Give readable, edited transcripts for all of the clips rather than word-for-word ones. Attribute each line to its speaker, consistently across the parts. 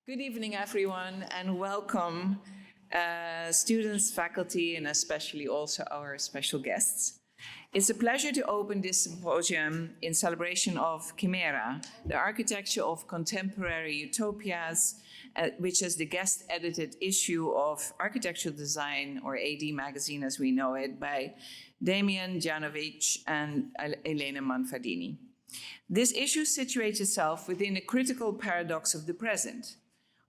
Speaker 1: Good evening, everyone, and welcome, students, faculty, and especially also our special guests. It's a pleasure to open this symposium in celebration of Chimera, the Architecture of Contemporary Utopias, which is the guest-edited issue of Architectural Design, or AD magazine as we know it, by At.Damjan Jovanovic and At.Elena Manferdini. This issue situates itself within a critical paradox of the present.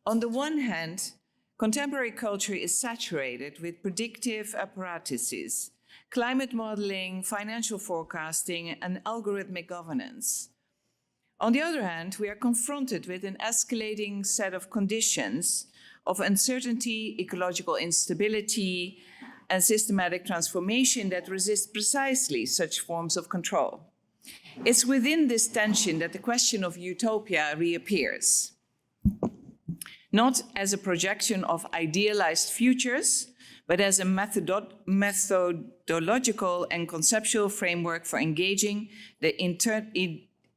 Speaker 1: On the one hand, contemporary culture is saturated with predictive apparatuses, climate modeling, financial forecasting, and algorithmic governance. On the other hand, we are confronted with an escalating set of conditions of uncertainty, ecological instability, and systematic transformation that resist precisely such forms of control. It's within this tension that the question of utopia reappears. Not as a projection of idealized futures, but as a methodological and conceptual framework for engaging the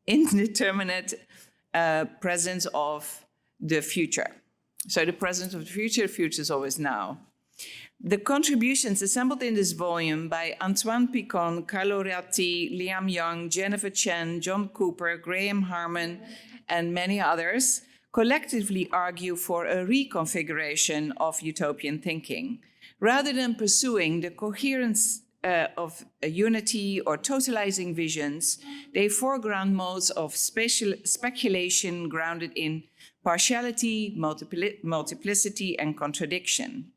Speaker 1: indeterminate presence of the future. So the presence of the future is always now. The contributions assembled in this volume by Antoine Picon, Carlo Ratti, Liam Young, Jennifer Chen, John Cooper, At.Graham Harman, and many others collectively argue for a reconfiguration of utopian thinking. Rather than pursuing the coherence of a unity or totalizing visions, they foreground modes of speculation grounded in partiality, multiplicity, and contradiction.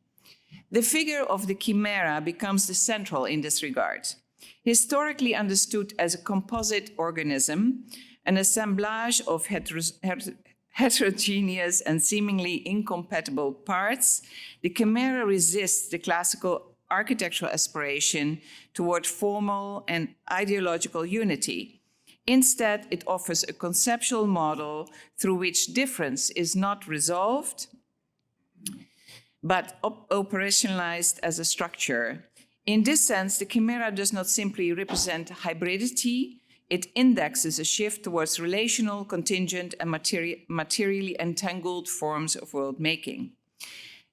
Speaker 1: The figure of the chimera becomes the central in this regard. Historically understood as a composite organism, an assemblage of heterogeneous and seemingly incompatible parts, the chimera resists the classical architectural aspiration toward formal and ideological unity. Instead, it offers a conceptual model through which difference is not resolved, but operationalized as a structure. In this sense, the chimera does not simply represent hybridity. It indexes a shift towards relational, contingent, and materially entangled forms of world-making.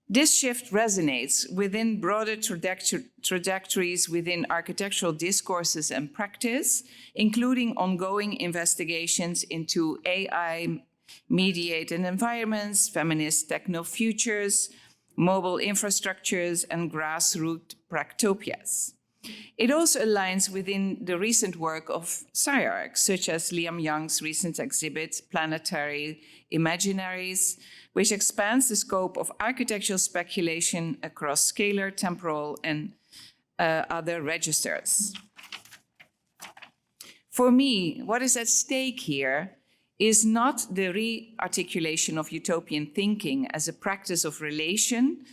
Speaker 1: This shift resonates within broader trajectories within architectural discourses and practice, including ongoing investigations into AI-mediated environments, feminist techno-futures, mobile infrastructures, and grassroots practopias. It also aligns within the recent work of SciArc, such as Liam Young's recent exhibit, Planetary Imaginaries, which expands the scope of architectural speculation across scalar, temporal, and other registers. For me, what is at stake here is not the re-articulation of utopian thinking as a practice of relation,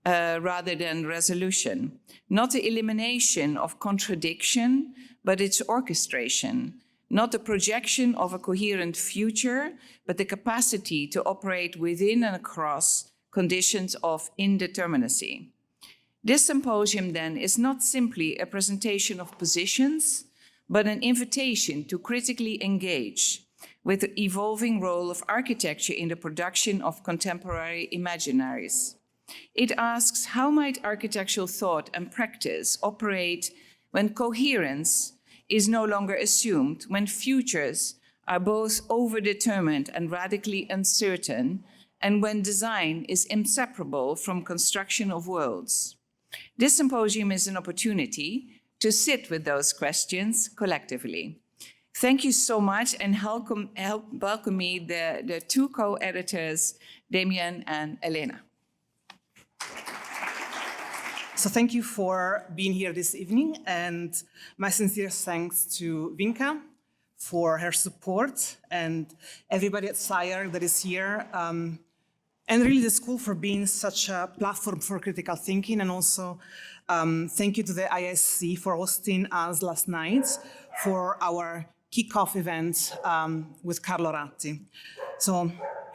Speaker 1: rather than resolution, not the elimination of contradiction, but its orchestration, not the projection of a coherent future, but the capacity to operate within and across conditions of indeterminacy. This symposium, then, is not simply a presentation of positions, but an invitation to critically engage with the evolving role of architecture in the production of contemporary imaginaries. It asks, how might architectural thought and practice operate when coherence is no longer assumed, when futures are both overdetermined and radically uncertain, and when design is inseparable from construction of worlds? This symposium is an opportunity to sit with those questions collectively. Thank you so much, and help welcome me the two co-editors, Damjan and Elena.
Speaker 2: So thank you for being here this evening, and my sincere thanks to Winka for her support and everybody at SciArc that is here, and really the school for being such a platform for critical thinking, and also thank you to the ISC for hosting us last night for our kickoff event with Carlo Ratti. So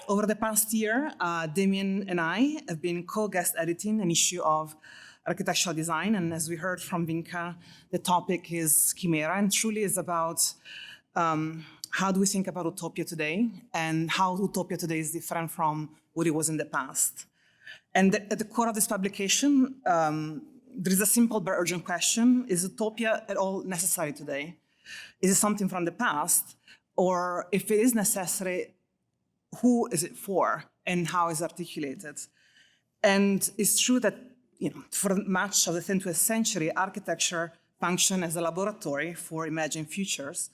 Speaker 2: over the past year, Damjan and I have been co-guest editing an issue of Architectural Design, and as we heard from Winka, the topic is Chimera, and truly is about how do we think about utopia today, and how utopia today is different from what it was in the past. And at the core of this publication, there is a simple but urgent question: is utopia at all necessary today? Is it something from the past? Or if it is necessary, who is it for, and how is it articulated? And it's true that for much of the 20th century, architecture functioned as a laboratory for imagined futures.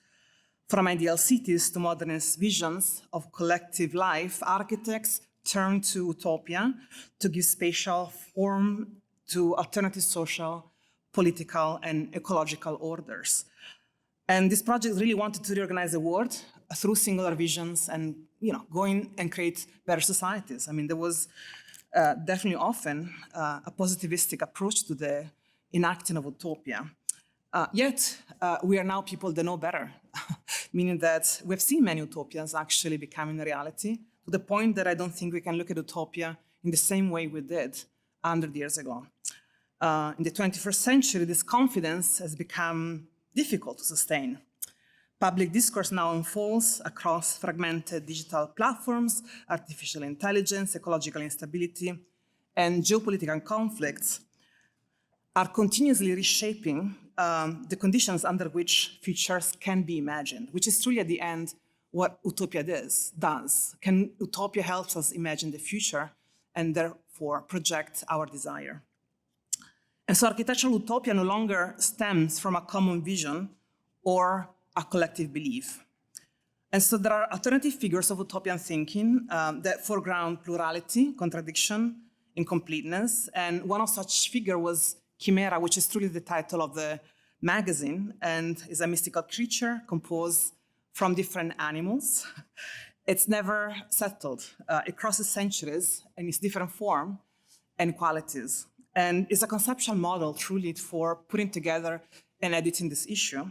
Speaker 2: From ideal cities to modernist visions of collective life, architects turned to utopia to give spatial form to alternative social, political, and ecological orders. And this project really wanted to reorganize the world through singular visions and go in and create better societies. I mean, there was definitely often a positivistic approach to the enacting of utopia. Yet, we are now people that know better, meaning that we've seen many utopias actually becoming a reality, to the point that I don't think we can look at utopia in the same way we did 100 years ago. In the 21st century, this confidence has become difficult to sustain. Public discourse now unfolds across fragmented digital platforms, artificial intelligence, ecological instability, and geopolitical conflicts are continuously reshaping the conditions under which futures can be imagined, which is truly at the end what utopia does. Utopia helps us imagine the future and therefore project our desire. And so architectural utopia no longer stems from a common vision or a collective belief. And so there are alternative figures of utopian thinking that foreground plurality, contradiction, incompleteness. And one of such figures was Chimera, which is truly the title of the magazine, and is a mystical creature composed from different animals. It's never settled. It crosses centuries in its different form and qualities. And it's a conceptual model truly for putting together and editing this issue.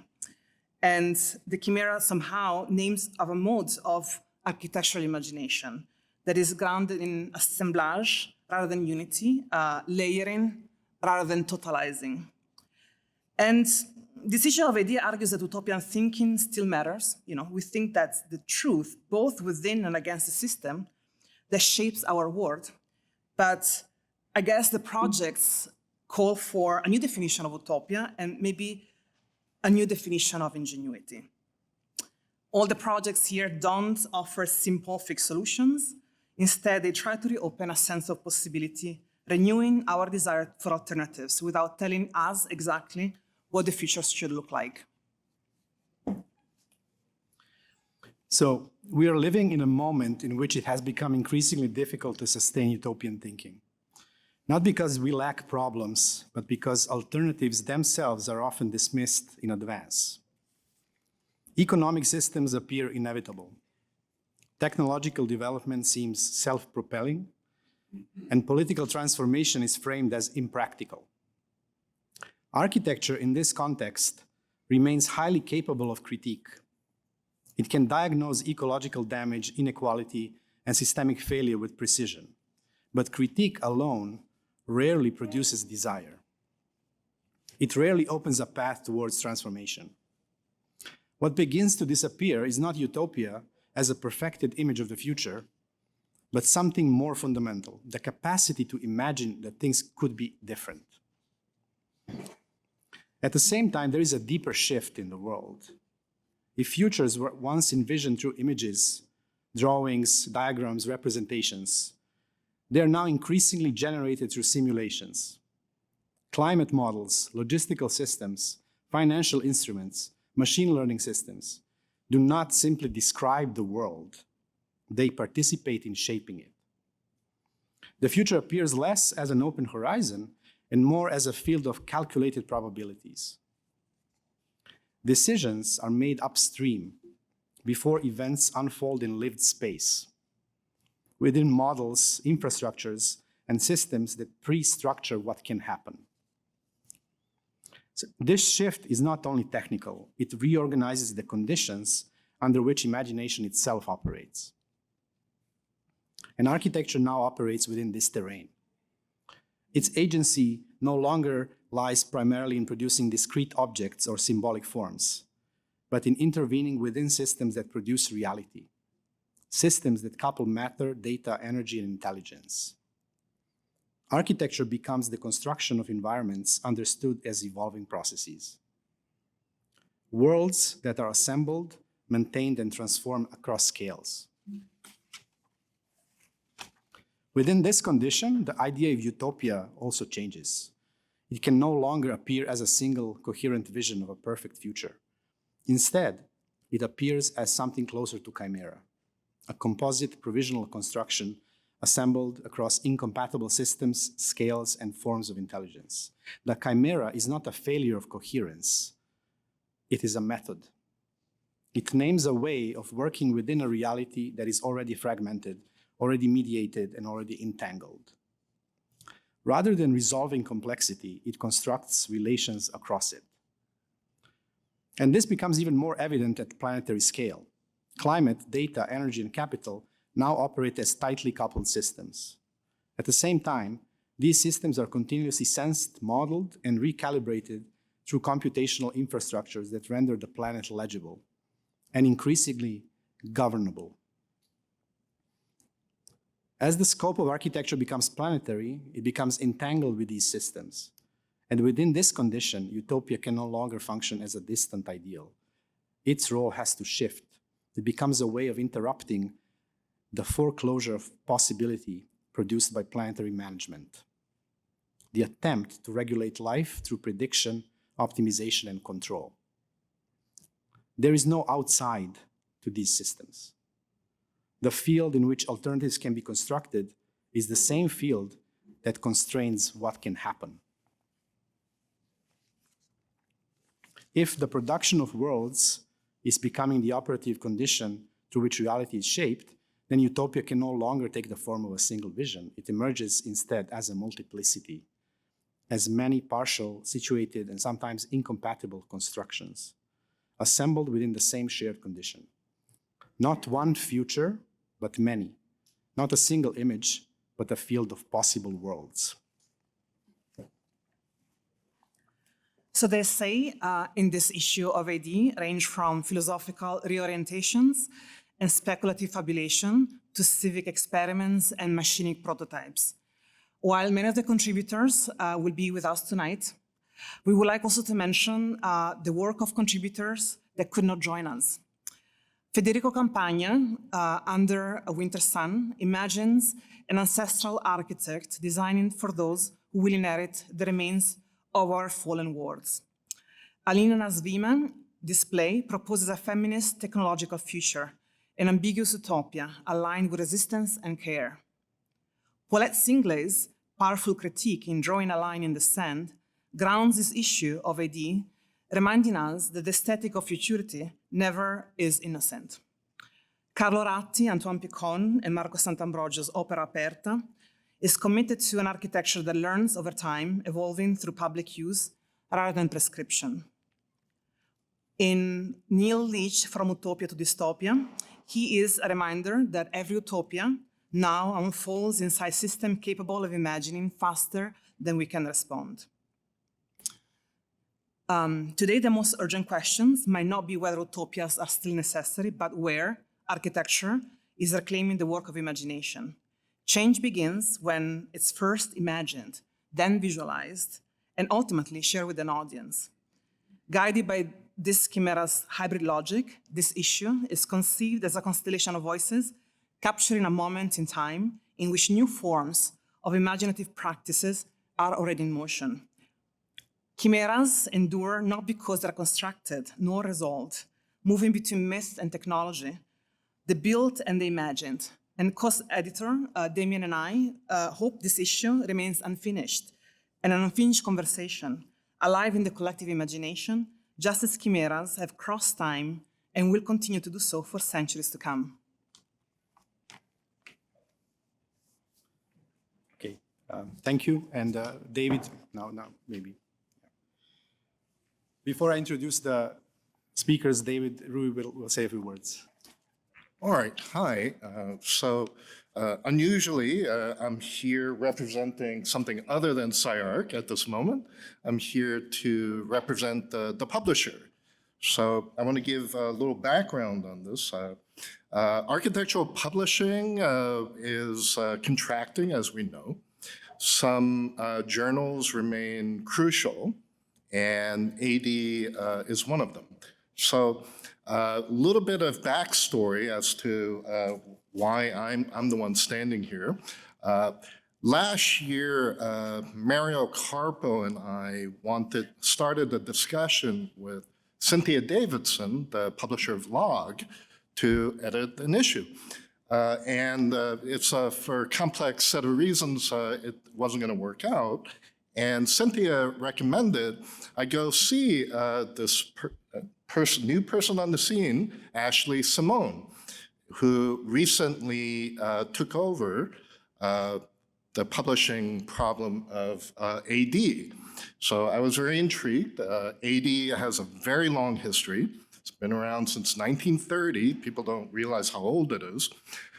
Speaker 2: And the Chimera somehow names of a mode of architectural imagination that is grounded in assemblage rather than unity, layering rather than totalizing. And this issue of idea argues that utopian thinking still matters. We think that the truth, both within and against the system, that shapes our world. But I guess the projects call for a new definition of utopia and maybe a new definition of ingenuity. All the projects here don't offer simple fixed solutions. Instead, they try to reopen a sense of possibility, renewing our desire for alternatives without telling us exactly what the future should look like.
Speaker 3: So we are living in a moment in which it has become increasingly difficult to sustain utopian thinking. Not because we lack problems, but because alternatives themselves are often dismissed in advance. Economic systems appear inevitable. Technological development seems self-propelling, and political transformation is framed as impractical. Architecture in this context remains highly capable of critique. It can diagnose ecological damage, inequality, and systemic failure with precision, but critique alone rarely produces desire. It rarely opens a path towards transformation. What begins to disappear is not utopia as a perfected image of the future, but something more fundamental, the capacity to imagine that things could be different. At the same time, there is a deeper shift in the world. If futures were once envisioned through images, drawings, diagrams, representations, they are now increasingly generated through simulations. Climate models, logistical systems, financial instruments, machine learning systems do not simply describe the world. They participate in shaping it. The future appears less as an open horizon and more as a field of calculated probabilities. Decisions are made upstream before events unfold in lived space, within models, infrastructures, and systems that pre-structure what can happen. So this shift is not only technical, it reorganizes the conditions under which imagination itself operates. And architecture now operates within this terrain. Its agency no longer lies primarily in producing discrete objects or symbolic forms, but in intervening within systems that produce reality, systems that couple matter, data, energy, and intelligence. Architecture becomes the construction of environments understood as evolving processes. Worlds that are assembled, maintained, and transformed across scales. Within this condition, the idea of utopia also changes. It can no longer appear as a single coherent vision of a perfect future. Instead, it appears as something closer to chimera, a composite provisional construction assembled across incompatible systems, scales, and forms of intelligence. The chimera is not a failure of coherence. It is a method. It names a way of working within a reality that is already fragmented, already mediated, and already entangled. Rather than resolving complexity, it constructs relations across it. And this becomes even more evident at planetary scale. Climate, data, energy, and capital now operate as tightly coupled systems. At the same time, these systems are continuously sensed, modeled, and recalibrated through computational infrastructures that render the planet legible and increasingly governable. As the scope of architecture becomes planetary, it becomes entangled with these systems. And within this condition, utopia can no longer function as a distant ideal. Its role has to shift. It becomes a way of interrupting the foreclosure of possibility produced by planetary management. The attempt to regulate life through prediction, optimization, and control. There is no outside to these systems. The field in which alternatives can be constructed is the same field that constrains what can happen. If the production of worlds is becoming the operative condition through which reality is shaped, then utopia can no longer take the form of a single vision. It emerges instead as a multiplicity, as many partial, situated, and sometimes incompatible constructions, assembled within the same shared condition. Not one future, but many. Not a single image, but a field of possible worlds.
Speaker 2: So they say in this issue of AD range from philosophical reorientations and speculative fabulation to civic experiments and machinic prototypes. While many of the contributors will be with us tonight, we would like also to mention the work of contributors that could not join us. Federico Campagna, under a winter sun, imagines an ancestral architect designing for those who will inherit the remains of our fallen worlds. Alina Nazmeeva display proposes a feminist technological future, an ambiguous utopia aligned with resistance and care. Paulette Singley's powerful critique in drawing a line in the sand grounds this issue of AD, reminding us that the aesthetic of futurity never is innocent. Carlo Ratti, Antoine Picon, and Marco Santambrogio's opera Aperta is committed to an architecture that learns over time, evolving through public use rather than prescription. In Neil Leach, From Utopia to Dystopia, he is a reminder that every utopia now unfolds inside a system capable of imagining faster than we can respond. Today, the most urgent questions might not be whether utopias are still necessary, but where architecture is reclaiming the work of imagination. Change begins when it's first imagined, then visualized, and ultimately shared with an audience. Guided by this chimera's hybrid logic, this issue is conceived as a constellation of voices capturing a moment in time in which new forms of imaginative practices are already in motion. Chimeras endure not because they're constructed nor resolved, moving between myth and technology, the built and the imagined. And co-editor Damien and I hope this issue remains unfinished, and an unfinished conversation, alive in the collective imagination, just as chimeras have crossed time and will continue to do so for centuries to come.
Speaker 3: Okay, thank you. And David, now maybe. Before I introduce the speakers, David Ruy will say a few words.
Speaker 4: All right, hi. Unusually, I'm here representing something other than SciArc at this moment. I'm here to represent the publisher So I want to give a little background on this. Architectural publishing is contracting, as we know. Some journals remain crucial, and AD is one of them. So a little bit of backstory as to why I'm the one standing here. Last year, Mario Carpo and I started a discussion with Cynthia Davidson, the publisher of Log, to edit an issue. And it's for a complex set of reasons, it wasn't going to work out. And Cynthia recommended I go see this new person on the scene, Ashley Simone, who recently took over the publishing problem of AD. So I was very intrigued. AD has a very long history. It's been around since 1930. People don't realize how old it is.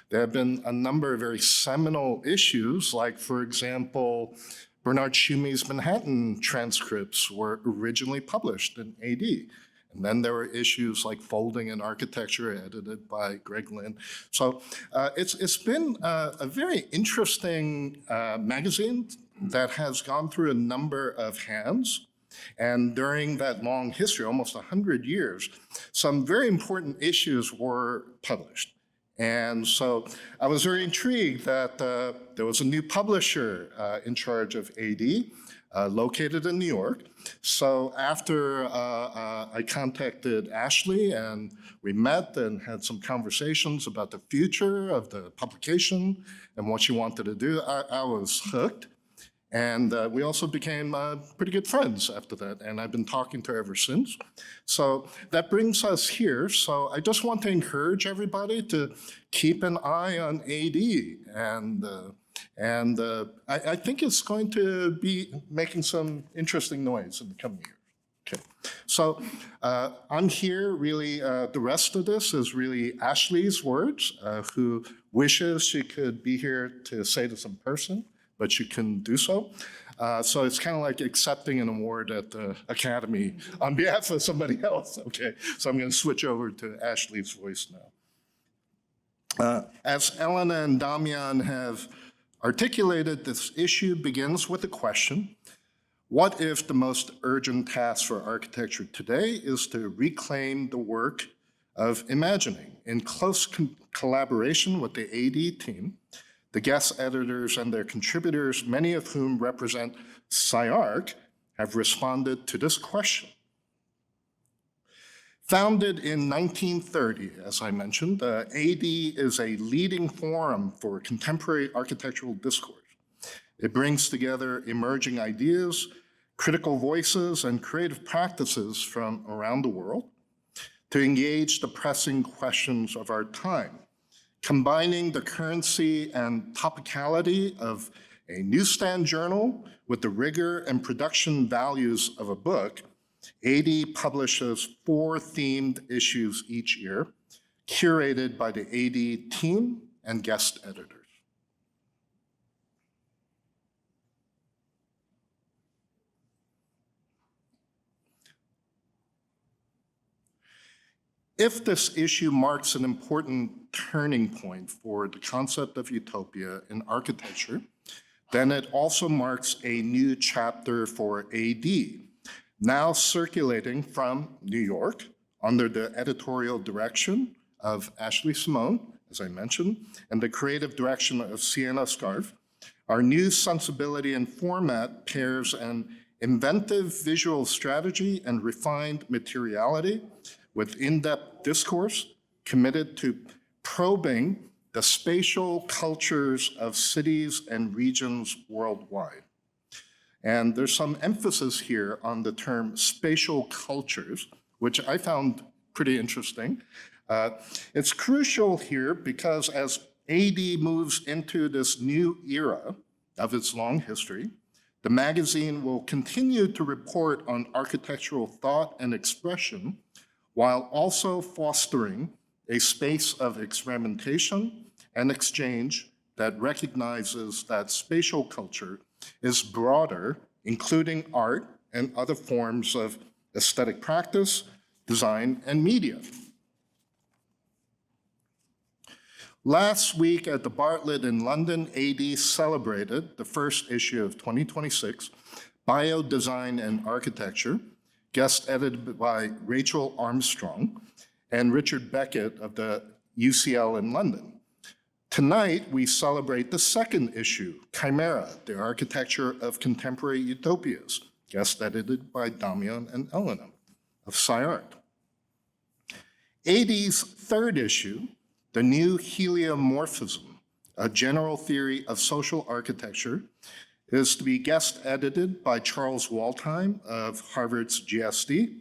Speaker 4: There have been a number of very seminal issues, like, for example, Bernard Shumi's Manhattan transcripts were originally published in AD. And then there were issues like Folding in Architecture, edited by Greg Lynn. So it's been a very interesting magazine that has gone through a number of hands. And during that long history, almost 100 years, some very important issues were published. And so I was very intrigued that there was a new publisher in charge of AD, located in New York. So after I contacted Ashley and we met and had some conversations about the future of the publication and what she wanted to do, I was hooked. And we also became pretty good friends after that, and I've been talking to her ever since. So that brings us here. So I just want to encourage everybody to keep an eye on AD, and I think it's going to be making some interesting noise in the coming years. Okay, so I'm here really, the rest of this is really Ashley's words, who wishes she could be here to say this in person, but you can do so. So it's kind of like accepting an award at the Academy on behalf of somebody else. Okay, so I'm going to switch over to Ashley's voice now. As Elena and Damjan have articulated, this issue begins with the question, what if the most urgent task for architecture today is to reclaim the work of imagining in close collaboration with the AD team, the guest editors and their contributors, many of whom represent SCI-Arc, have responded to this question. Founded in 1930, as I mentioned, AD is a leading forum for contemporary architectural discourse. It brings together emerging ideas, critical voices, and creative practices from around the world to engage the pressing questions of our time, combining the currency and topicality of a newsstand journal with the rigor and production values of a book. AD publishes 4 themed issues each year, curated by the AD team and guest editors. If this issue marks an important turning point for the concept of utopia in architecture, then it also marks a new chapter for AD, now circulating from New York under the editorial direction of Ashley Simone, as I mentioned, and the creative direction of Sienna Scarf. Our new sensibility and format pairs an inventive visual strategy and refined materiality with in-depth discourse committed to probing the spatial cultures of cities and regions worldwide. And there's some emphasis here on the term spatial cultures, which I found pretty interesting. It's crucial here because as AD moves into this new era of its long history, the magazine will continue to report on architectural thought and expression while also fostering a space of experimentation and exchange that recognizes that spatial culture is broader, including art and other forms of aesthetic practice, design, and media. Last week at the Bartlett in London, AD celebrated the first issue of 2026, Bio, Design, and Architecture, guest edited by Rachel Armstrong and Richard Beckett of the UCL in London. Tonight, we celebrate the second issue, Chimera, the Architecture of Contemporary Utopias, guest edited by Damjan and Elena of SciArc. AD's third issue, The New Heliomorphism, a General Theory of Social Architecture, is to be guest edited by Charles Waldheim of Harvard's GSD.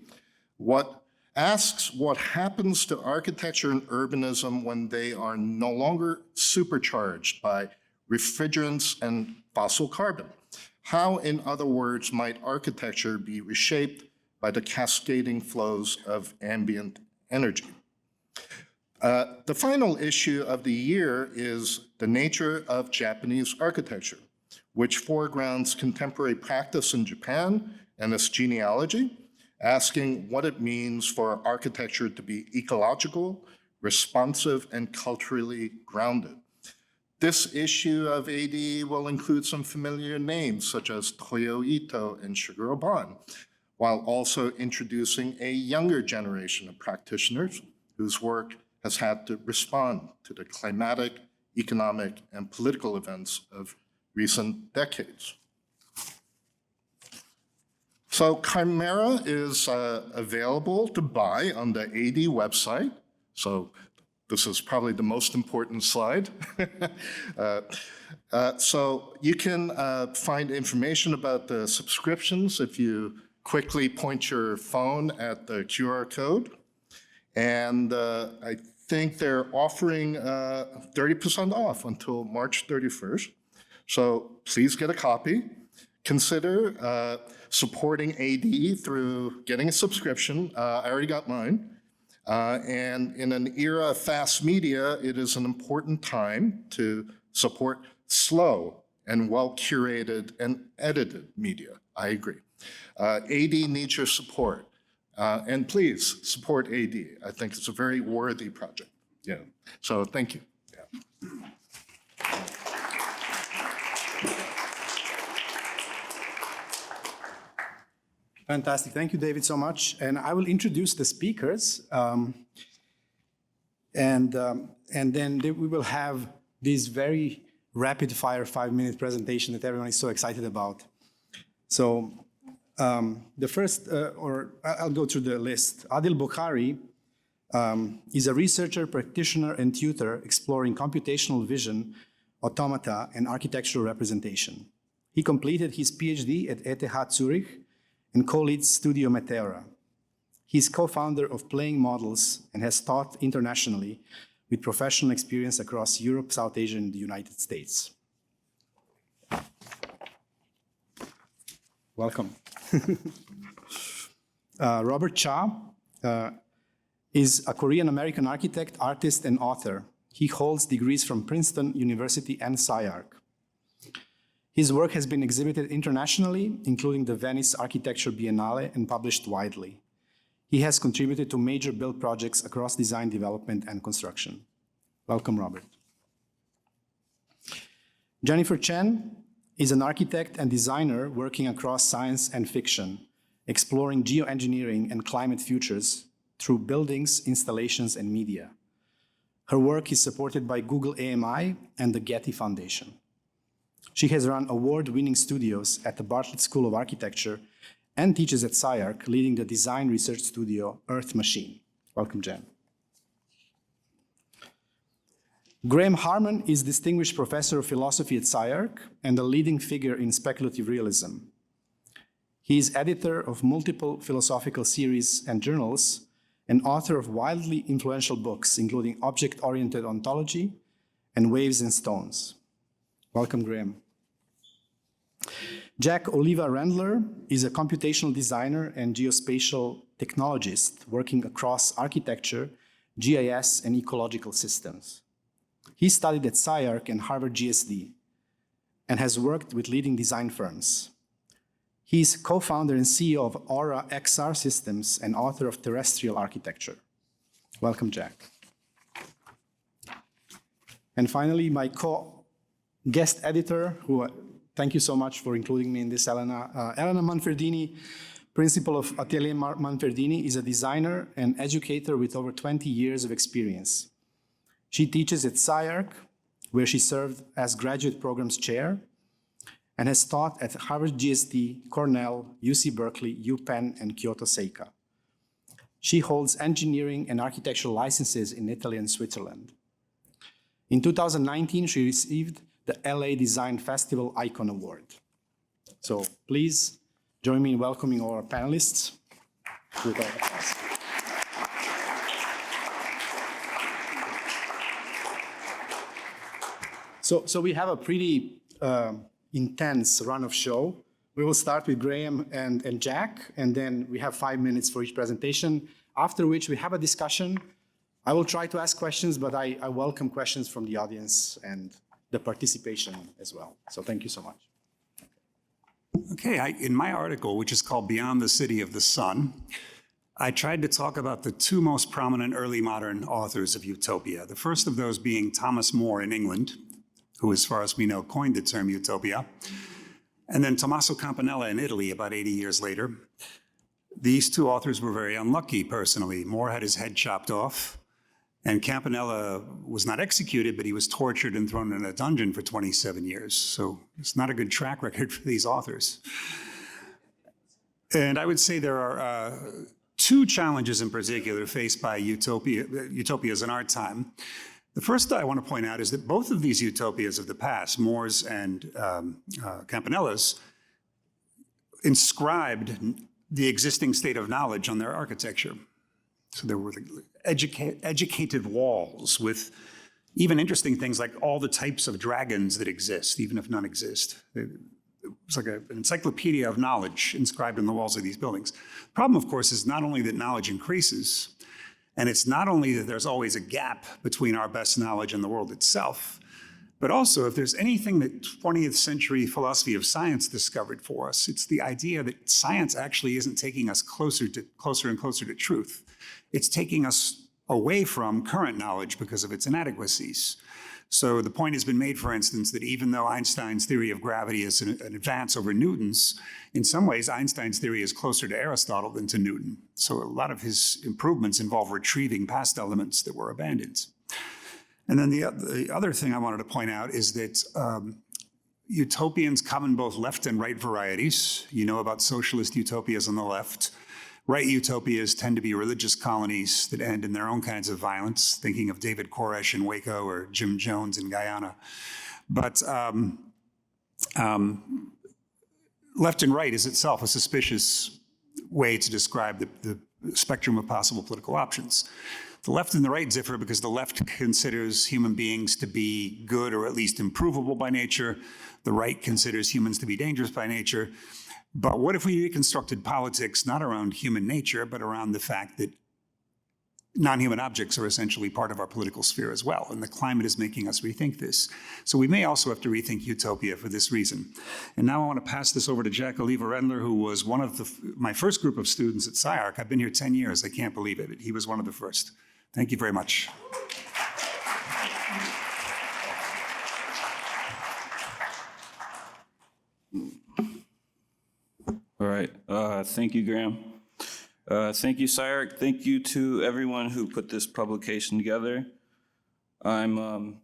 Speaker 4: Asks what happens to architecture and urbanism when they are no longer supercharged by refrigerants and fossil carbon. How, in other words, might architecture be reshaped by the cascading flows of ambient energy? The final issue of the year is The Nature of Japanese Architecture, which foregrounds contemporary practice in Japan and its genealogy, asking what it means for architecture to be ecological, responsive, and culturally grounded. This issue of AD will include some familiar names such as Toyo Ito and Shigeru Ban, while also introducing a younger generation of practitioners whose work has had to respond to the climatic, economic, and political events of recent decades. So Chimera is available to buy on the AD website. So this is probably the most important slide. So you can find information about the subscriptions if you quickly point your phone at the QR code. And I think they're offering 30% off until March 31st. So please get a copy. Consider supporting AD through getting a subscription. I already got mine. And in an era of fast media, it is an important time to support slow and well-curated and edited media. I agree. AD needs your support. And please support AD. I think it's a very worthy project. Yeah. So thank you. Yeah.
Speaker 3: Fantastic. Thank you, David, so much. And I will introduce the speakers. And then we will have this very rapid-fire 5-minute presentation that everyone is so excited about. So the first, I'll go through the list. Adil Bokhari is a researcher, practitioner, and tutor exploring computational vision, automata, and architectural representation. He completed his PhD at ETH Zurich and co-leads Studio Meteora. He's co-founder of Playing Models and has taught internationally with professional experience across Europe, South Asia, and the United States. Welcome. Robert Cha is a Korean-American architect, artist, and author. He holds degrees from Princeton University and SciArc. His work has been exhibited internationally, including the Venice Architecture Biennale, and published widely. He has contributed to major build projects across design, development, and construction. Welcome, Robert. Jennifer Chen is an architect and designer working across science and fiction, exploring geoengineering and climate futures through buildings, installations, and media. Her work is supported by Google AMI and the Getty Foundation. She has run award-winning studios at the Bartlett School of Architecture and teaches at SciArc, leading the design research studio Earth Machine. Welcome, Jen. Graham Harman is Distinguished Professor of Philosophy at SciArc and a leading figure in speculative realism. He is editor of multiple philosophical series and journals and author of wildly influential books, including Object-Oriented Ontology and Waves and Stones. Welcome, Graham. At.Jack Olivia-Rendler is a computational designer and geospatial technologist working across architecture, GIS, and ecological systems. He studied at SciArc and Harvard GSD and has worked with leading design firms. He's co-founder and CEO of Aura XR Systems and author of Terrestrial Architecture. Welcome, Jack. And finally, my guest editor, who thank you so much for including me in this, Elena Manferdini, principal of At.Elena Manferdini, is a designer and educator with over 20 years of experience. She teaches at SCI-Arc, where she served as graduate programs chair, and has taught at Harvard GSD, Cornell, UC Berkeley, UPenn, and Kyoto Seika. She holds engineering and architectural licenses in Italy and Switzerland. In 2019, she received the LA Design Festival Icon Award. So please join me in welcoming our panelists. So we have a pretty intense run of show. We will start with Graham and Jack, and then we have 5 minutes for each presentation, after which we have a discussion. I will try to ask questions, but I welcome questions from the audience and the participation as well. So thank you so much.
Speaker 5: Okay, in my article, which is called Beyond the City of the Sun, I tried to talk about the two most prominent early modern authors of utopia. The first of those being Thomas More in England, who, as far as we know, coined the term utopia, and then Tommaso Campanella in Italy about 80 years later. These two authors were very unlucky, personally. More had his head chopped off, and Campanella was not executed, but he was tortured and thrown in a dungeon for 27 years. So it's not a good track record for these authors. And I would say there are two challenges in particular faced by utopias in our time. The first I want to point out is that both of these utopias of the past, More's and Campanella's, inscribed the existing state of knowledge on their architecture. So there were educated walls with even interesting things like all the types of dragons that exist, even if none exist. It was like an encyclopedia of knowledge inscribed on the walls of these buildings. The problem, of course, is not only that knowledge increases, and it's not only that there's always a gap between our best knowledge and the world itself, but also if there's anything that 20th century philosophy of science discovered for us, it's the idea that science actually isn't taking us closer and closer to truth. It's taking us away from current knowledge because of its inadequacies. So the point has been made, for instance, that even though Einstein's theory of gravity is an advance over Newton's, in some ways Einstein's theory is closer to Aristotle than to Newton. So a lot of his improvements involve retrieving past elements that were abandoned. And then the other thing I wanted to point out is that utopians come in both left and right varieties. You know about socialist utopias on the left. Right utopias tend to be religious colonies that end in their own kinds of violence, thinking of David Koresh in Waco or Jim Jones in Guyana. But left and right is itself a suspicious way to describe the spectrum of possible political options. The left and the right differ because the left considers human beings to be good or at least improvable by nature. The right considers humans to be dangerous by nature. But what if we reconstructed politics not around human nature, but around the fact that non-human objects are essentially part of our political sphere as well, and the climate is making us rethink this. So we may also have to rethink utopia for this reason. And now I want to pass this over to Jack Olivia-Rendler, who was one of my first group of students at SCI-Arc. I've been here 10 years, I can't believe it. He was one of the first. Thank you very much.
Speaker 6: All right, thank you, Graham. Thank you, SCI-Arc. Thank you to everyone who put this publication together. I'm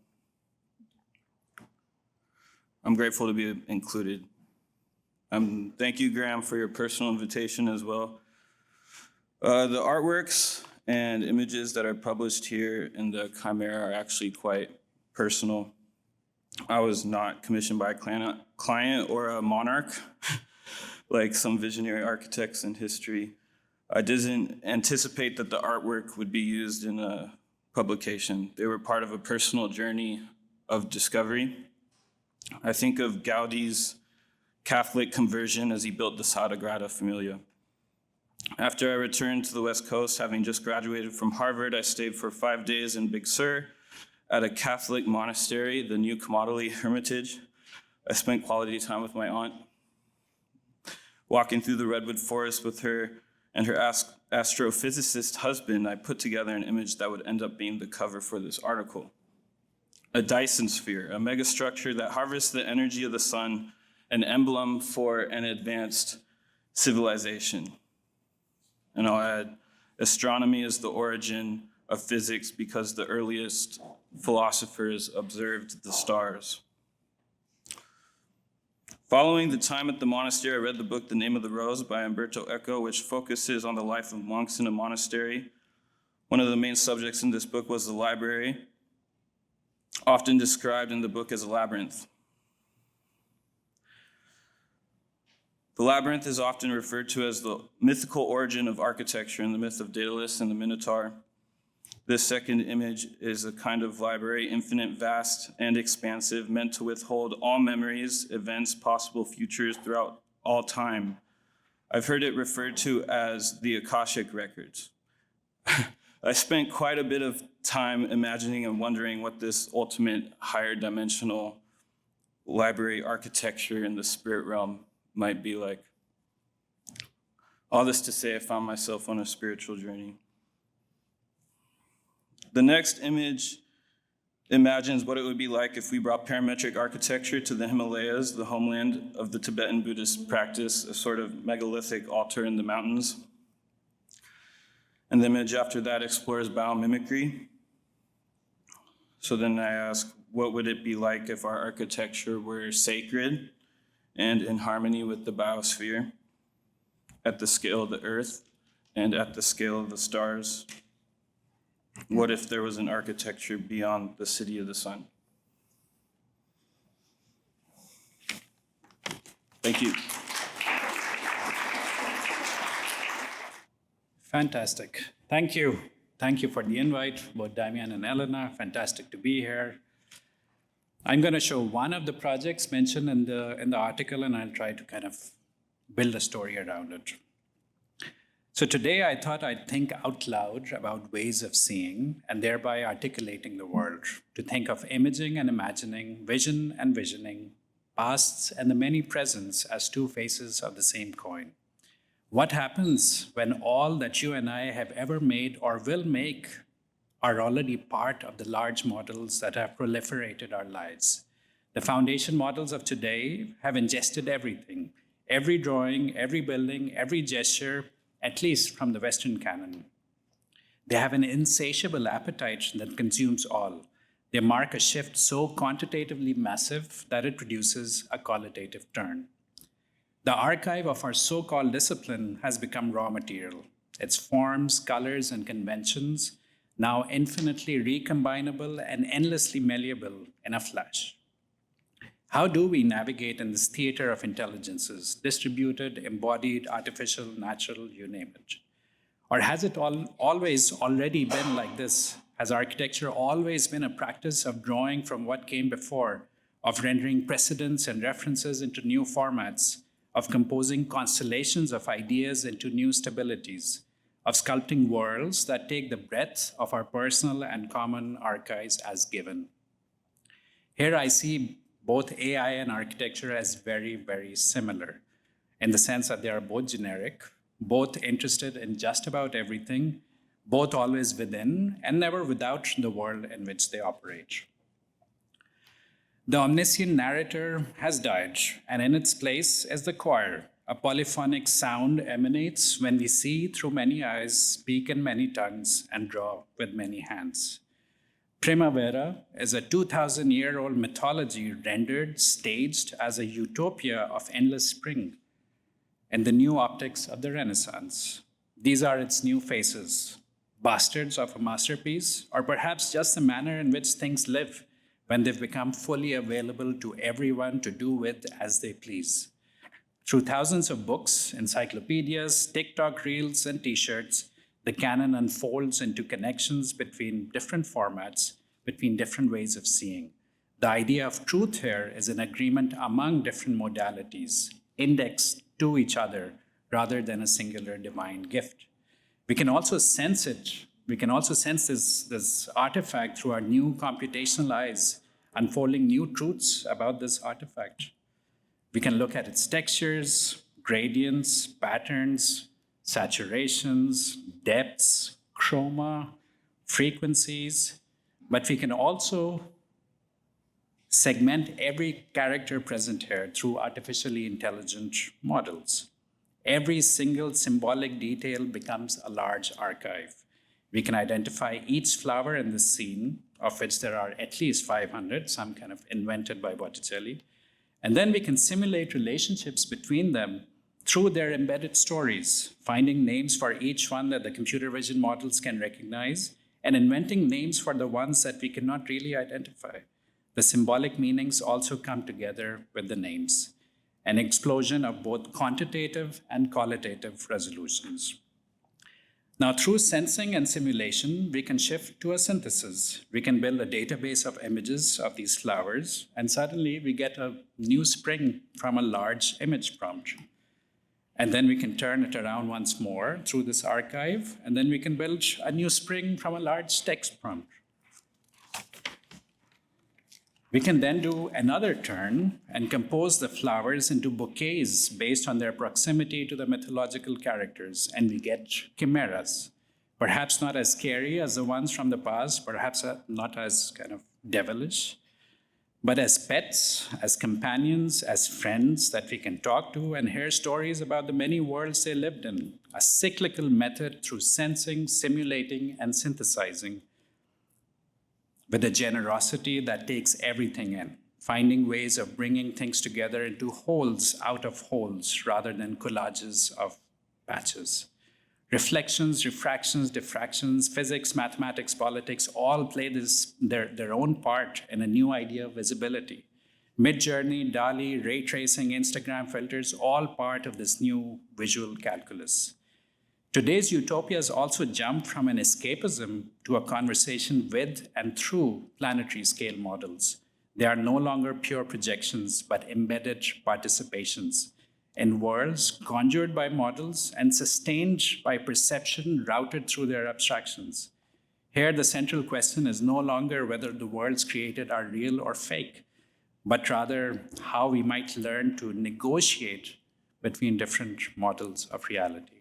Speaker 6: grateful to be included. Thank you, Graham, for your personal invitation as well. The artworks and images that are published here in the Chimera are actually quite personal. I was not commissioned by a client or a monarch, like some visionary architects in history. I didn't anticipate that the artwork would be used in a publication. They were part of a personal journey of discovery. I think of Gaudi's Catholic conversion as he built the Sagrada Familia. After I returned to the West Coast, having just graduated from Harvard, I stayed for 5 days in Big Sur at a Catholic monastery, the New Camaldoli Hermitage. I spent quality time with my aunt. Walking through the redwood forest with her and her astrophysicist husband, I put together an image that would end up being the cover for this article. A Dyson sphere, a megastructure that harvests the energy of the sun, an emblem for an advanced civilization. And I'll add, astronomy is the origin of physics because the earliest philosophers observed the stars. Following the time at the monastery, I read the book The Name of the Rose by Umberto Eco, which focuses on the life of monks in a monastery. One of the main subjects in this book was the library, often described in the book as a labyrinth. The labyrinth is often referred to as the mythical origin of architecture in the myth of Daedalus and the Minotaur. This second image is a kind of library, infinite, vast, and expansive, meant to withhold all memories, events, possible futures throughout all time. I've heard it referred to as the Akashic Records. I spent quite a bit of time imagining and wondering what this ultimate higher dimensional library architecture in the spirit realm might be like. All this to say, I found myself on a spiritual journey. The next image imagines what it would be like if we brought parametric architecture to the Himalayas, the homeland of the Tibetan Buddhist practice, a sort of megalithic altar in the mountains. And the image after that explores biomimicry. So then I ask, what would it be like if our architecture were sacred and in harmony with the biosphere at the scale of the earth and at the scale of the stars? What if there was an architecture beyond the city of the sun? Thank you.
Speaker 7: Fantastic. Thank you. Thank you for the invite, both Damian and Elena. Fantastic to be here. I'm going to show one of the projects mentioned in the article, and I'll try to kind of build a story around it. So today I thought I'd think out loud about ways of seeing and thereby articulating the world, to think of imaging and imagining, vision and visioning, pasts and the many presents as two faces of the same coin. What happens when all that you and I have ever made or will make are already part of the large models that have proliferated our lives? The foundation models of today have ingested everything, every drawing, every building, every gesture, at least from the Western canon. They have an insatiable appetite that consumes all. They mark a shift so quantitatively massive that it produces a qualitative turn. The archive of our so-called discipline has become raw material. Its forms, colors, and conventions now infinitely recombinable and endlessly malleable in a flash. How do we navigate in this theater of intelligences, distributed, embodied, artificial, natural, you name it? Or has it always already been like this? Has architecture always been a practice of drawing from what came before, of rendering precedents and references into new formats, of composing constellations of ideas into new stabilities, of sculpting worlds that take the breadth of our personal and common archives as given? Here I see both AI and architecture as very, very similar, in the sense that they are both generic, both interested in just about everything, both always within and never without the world in which they operate. The omniscient narrator has died, and in its place is the choir. A polyphonic sound emanates when we see through many eyes, speak in many tongues, and draw with many hands. Primavera is a 2,000-year-old mythology rendered, staged as a utopia of endless spring and the new optics of the Renaissance. These are its new faces, bastards of a masterpiece, or perhaps just the manner in which things live when they've become fully available to everyone to do with as they please. Through thousands of books, encyclopedias, TikTok reels, and t-shirts, the canon unfolds into connections between different formats, between different ways of seeing. The idea of truth here is an agreement among different modalities, indexed to each other, rather than a singular divine gift. We can also sense it. We can also sense this artifact through our new computational eyes, unfolding new truths about this artifact. We can look at its textures, gradients, patterns, saturations, depths, chroma, frequencies, but we can also segment every character present here through artificially intelligent models. Every single symbolic detail becomes a large archive. We can identify each flower in the scene, of which there are at least 500, some kind of invented by Botticelli. And then we can simulate relationships between them through their embedded stories, finding names for each one that the computer vision models can recognize, and inventing names for the ones that we cannot really identify. The symbolic meanings also come together with the names, an explosion of both quantitative and qualitative resolutions. Now, through sensing and simulation, we can shift to a synthesis. We can build a database of images of these flowers, and suddenly we get a new spring from a large image prompt. And then we can turn it around once more through this archive, and then we can build a new spring from a large text prompt. We can then do another turn and compose the flowers into bouquets based on their proximity to the mythological characters, and we get chimeras, perhaps not as scary as the ones from the past, perhaps not as kind of devilish, but as pets, as companions, as friends that we can talk to and hear stories about the many worlds they lived in, a cyclical method through sensing, simulating, and synthesizing, with a generosity that takes everything in, finding ways of bringing things together into wholes out of holes rather than collages of patches. Reflections, refractions, diffractions, physics, mathematics, politics all play their own part in a new idea of visibility. Midjourney, DALL-E, ray tracing, Instagram filters, all part of this new visual calculus. Today's utopias also jump from an escapism to a conversation with and through planetary scale models. They are no longer pure projections, but embedded participations in worlds conjured by models and sustained by perception routed through their abstractions. Here, the central question is no longer whether the worlds created are real or fake, but rather how we might learn to negotiate between different models of reality.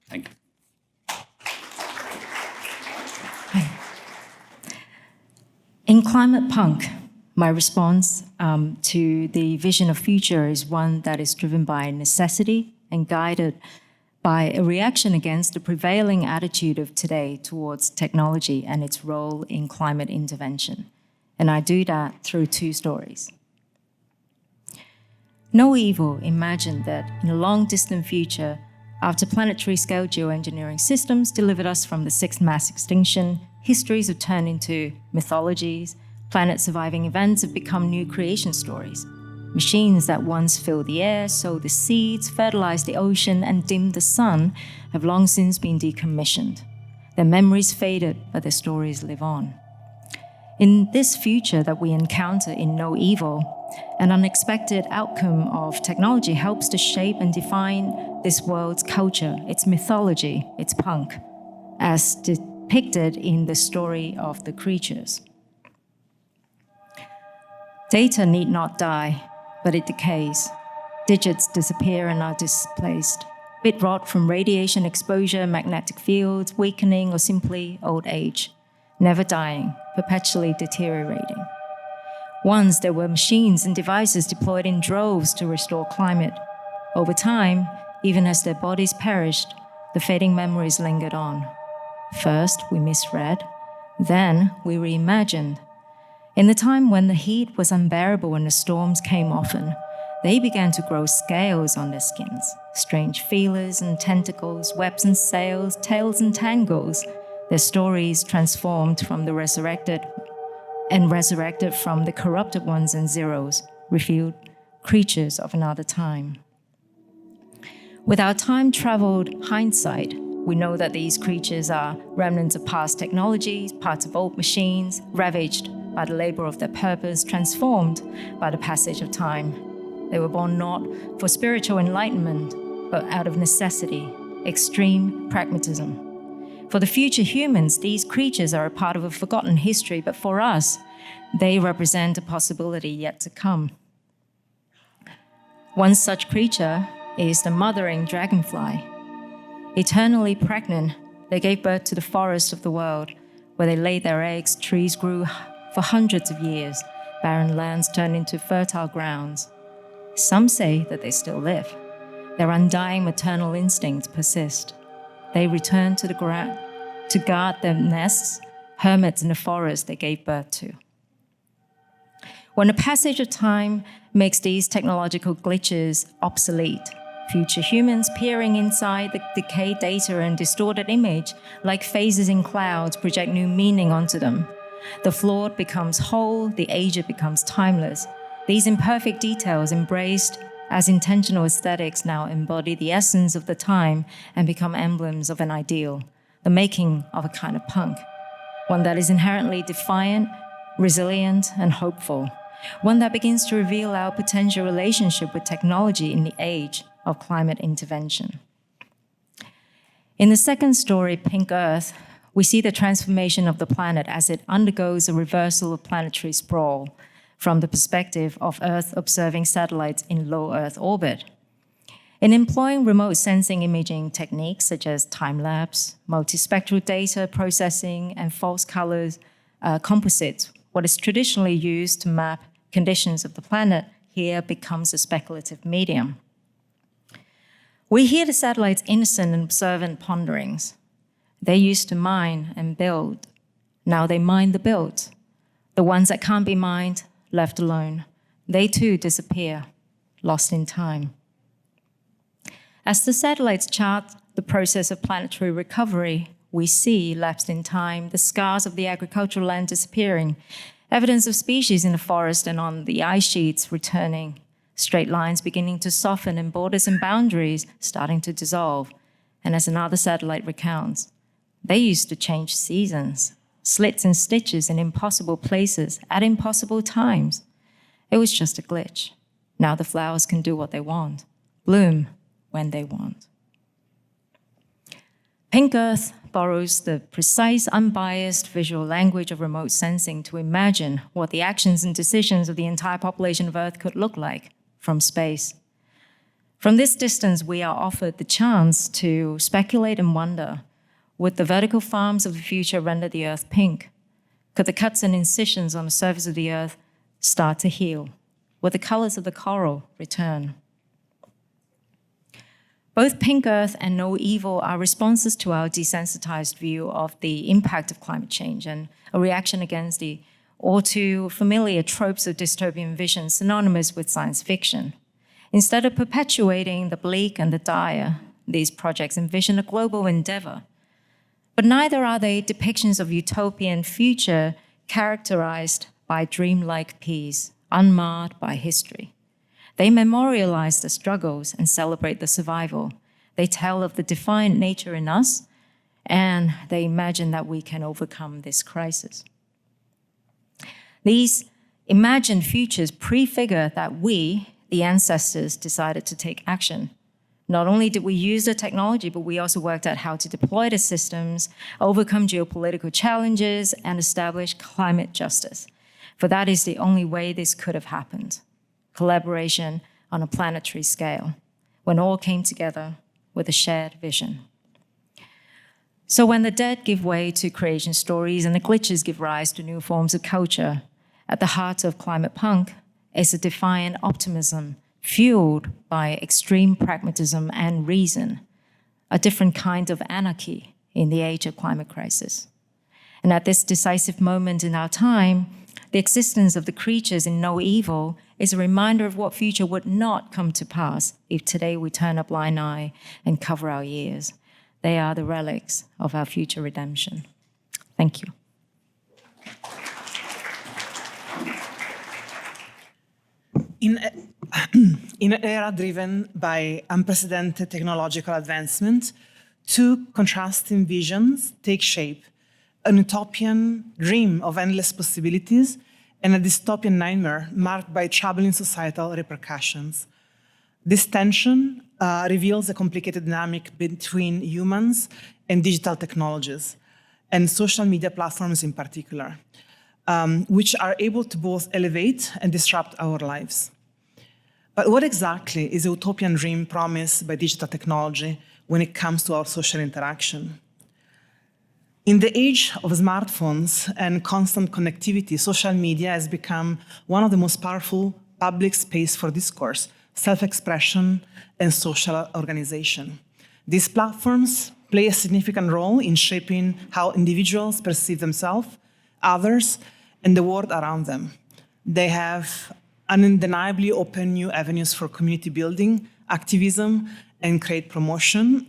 Speaker 7: Thank you.
Speaker 8: In Climate Punk, my response to the vision of future is one that is driven by necessity and guided by a reaction against the prevailing attitude of today towards technology and its role in climate intervention. And I do that through two stories. No Evil imagined that in a long distant future, after planetary scale geoengineering systems delivered us from the sixth mass extinction, histories have turned into mythologies, planet surviving events have become new creation stories. Machines that once filled the air, sowed the seeds, fertilized the ocean, and dimmed the sun have long since been decommissioned. Their memories faded, but their stories live on. In this future that we encounter in No Evil, an unexpected outcome of technology helps to shape and define this world's culture, its mythology, its punk, as depicted in the story of the creatures. Data need not die, but it decays. Digits disappear and are displaced. Bit rot from radiation exposure, magnetic fields, weakening, or simply old age. Never dying, perpetually deteriorating. Once there were machines and devices deployed in droves to restore climate. Over time, even as their bodies perished, the fading memories lingered on. First, we misread, then we reimagined. In the time when the heat was unbearable and the storms came often, they began to grow scales on their skins, strange feelers and tentacles, webs and sails, tails and tangles. Their stories transformed from the resurrected from the corrupted ones and zeros, revealed creatures of another time. With our time-traveled hindsight, we know that these creatures are remnants of past technologies, parts of old machines, ravaged by the labor of their purpose, transformed by the passage of time. They were born not for spiritual enlightenment, but out of necessity, extreme pragmatism. For the future humans, these creatures are a part of a forgotten history, but for us, they represent a possibility yet to come. One such creature is the mothering dragonfly. Eternally pregnant, they gave birth to the forest of the world, where they laid their eggs, trees grew for hundreds of years, barren lands turned into fertile grounds. Some say that they still live. Their undying maternal instincts persist. They return to the ground to guard their nests, hermits in the forest they gave birth to. When the passage of time makes these technological glitches obsolete, future humans peering inside the decayed data and distorted image, like phases in clouds, project new meaning onto them. The flawed becomes whole, the aged becomes timeless. These imperfect details, embraced as intentional aesthetics, now embody the essence of the time and become emblems of an ideal, the making of a kind of punk, one that is inherently defiant, resilient, and hopeful, one that begins to reveal our potential relationship with technology in the age of climate intervention. In the second story, Pink Earth, we see the transformation of the planet as it undergoes a reversal of planetary sprawl from the perspective of Earth-observing satellites in low Earth orbit. In employing remote sensing imaging techniques such as time-lapse, multispectral data processing, and false colors composites, what is traditionally used to map conditions of the planet here becomes a speculative medium. We hear the satellites' innocent and observant ponderings. They used to mine and build. Now they mine the built. The ones that can't be mined, left alone. They too disappear, lost in time. As the satellites chart the process of planetary recovery, we see, lapsed in time, the scars of the agricultural land disappearing, evidence of species in the forest and on the ice sheets returning, straight lines beginning to soften and borders and boundaries starting to dissolve. And as another satellite recounts, they used to change seasons, slits and stitches in impossible places at impossible times. It was just a glitch. Now the flowers can do what they want, bloom when they want. Pink Earth borrows the precise, unbiased visual language of remote sensing to imagine what the actions and decisions of the entire population of Earth could look like from space. From this distance, we are offered the chance to speculate and wonder, would the vertical farms of the future render the Earth pink? Could the cuts and incisions on the surface of the Earth start to heal? Would the colors of the coral return? Both Pink Earth and No Evil are responses to our desensitized view of the impact of climate change and a reaction against the all too familiar tropes of dystopian vision synonymous with science fiction. Instead of perpetuating the bleak and the dire, these projects envision a global endeavor. But neither are they depictions of utopian future characterized by dreamlike peace, unmarred by history. They memorialize the struggles and celebrate the survival. They tell of the defiant nature in us, and they imagine that we can overcome this crisis. These imagined futures prefigure that we, the ancestors, decided to take action. Not only did we use the technology, but we also worked out how to deploy the systems, overcome geopolitical challenges, and establish climate justice. For that is the only way this could have happened. Collaboration on a planetary scale, when all came together with a shared vision. So when the dead give way to creation stories and the glitches give rise to new forms of culture, at the heart of climate punk is a defiant optimism fueled by extreme pragmatism and reason, a different kind of anarchy in the age of climate crisis. And at this decisive moment in our time, the existence of the creatures in No Evil is a reminder of what future would not come to pass if today we turn a blind eye and cover our ears. They are the relics of our future redemption. Thank you.
Speaker 2: In an era driven by unprecedented technological advancement, two contrasting visions take shape: an utopian dream of endless possibilities and a dystopian nightmare marked by troubling societal repercussions. This tension reveals a complicated dynamic between humans and digital technologies, and social media platforms in particular, which are able to both elevate and disrupt our lives. But what exactly is the utopian dream promised by digital technology when it comes to our social interaction? In the age of smartphones and constant connectivity, social media has become one of the most powerful public space for discourse, self-expression, and social organization. These platforms play a significant role in shaping how individuals perceive themselves, others, and the world around them. They have undeniably opened new avenues for community building, activism, and create promotion,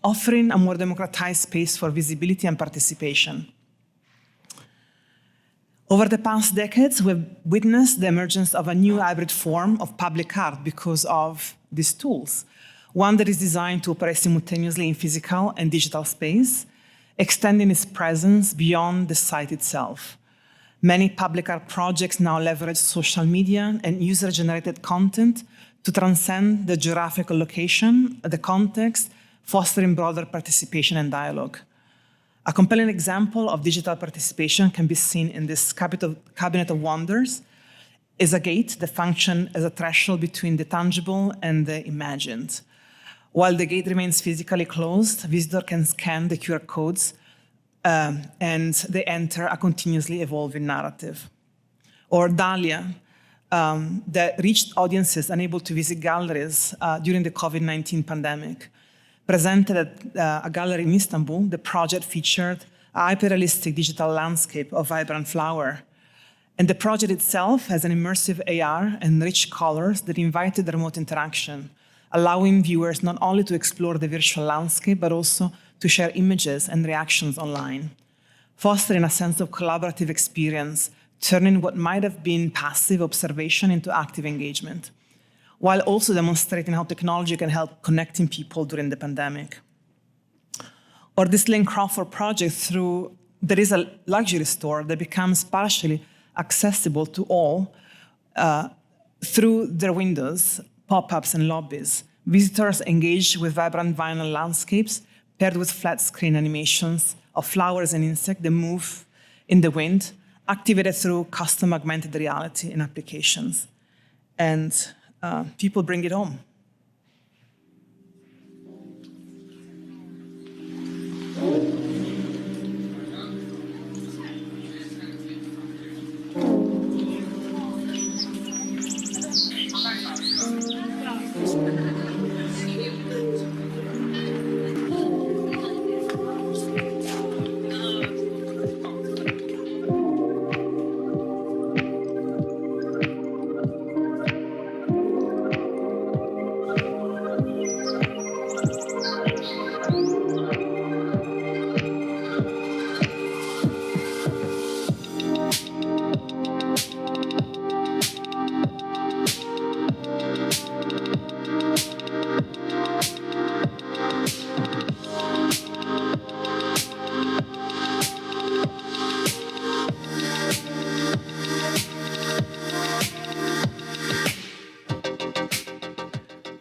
Speaker 2: offering a more democratized space for visibility and participation. Over the past decades, we've witnessed the emergence of a new hybrid form of public art because of these tools. One that is designed to operate simultaneously in physical and digital space, extending its presence beyond the site itself. Many public art projects now leverage social media and user-generated content to transcend the geographical location, the context, fostering broader participation and dialogue. A compelling example of digital participation can be seen in this Cabinet of Wonders, is a gate that functions as a threshold between the tangible and the imagined. While the gate remains physically closed, visitors can scan the QR codes and they enter a continuously evolving narrative. Or Dahlia, that reached audiences unable to visit galleries during the COVID-19 pandemic. Presented at a gallery in Istanbul, the project featured a hyper-realistic digital landscape of vibrant flower. And the project itself has an immersive AR and rich colors that invited remote interaction, allowing viewers not only to explore the virtual landscape, but also to share images and reactions online, fostering a sense of collaborative experience, turning what might have been passive observation into active engagement, while also demonstrating how technology can help connecting people during the pandemic. Or this Lane Crawford project there is a luxury store that becomes partially accessible to all through their windows, pop-ups, and lobbies. Visitors engage with vibrant vinyl landscapes paired with flat screen animations of flowers and insects that move in the wind, activated through custom augmented reality and applications. And people bring it home.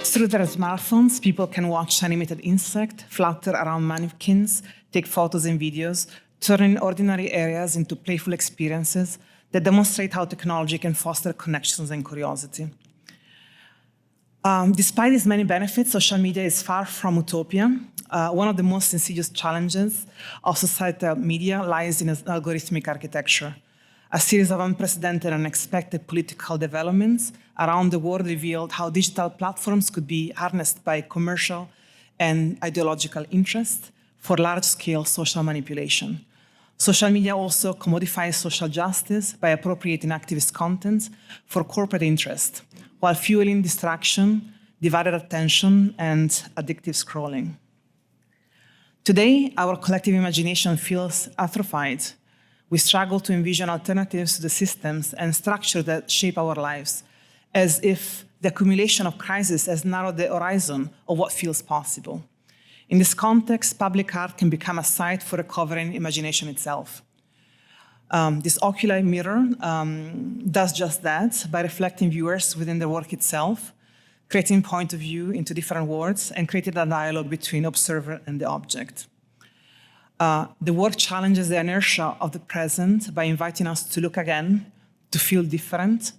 Speaker 2: Through their smartphones, people can watch animated insects flutter around mannequins, take photos and videos, turning ordinary areas into playful experiences that demonstrate how technology can foster connections and curiosity. Despite its many benefits, social media is far from utopia. One of the most insidious challenges of societal media lies in its algorithmic architecture. A series of unprecedented and unexpected political developments around the world revealed how digital platforms could be harnessed by commercial and ideological interests for large-scale social manipulation. Social media also commodifies social justice by appropriating activist content for corporate interest, while fueling distraction, divided attention, and addictive scrolling. Today, our collective imagination feels atrophied. We struggle to envision alternatives to the systems and structures that shape our lives, as if the accumulation of crises has narrowed the horizon of what feels possible. In this context, public art can become a site for recovering imagination itself. This ocular mirror does just that by reflecting viewers within the work itself, creating point of view into different worlds, and creating a dialogue between observer and the object. The work challenges the inertia of the present by inviting us to look again, to feel different,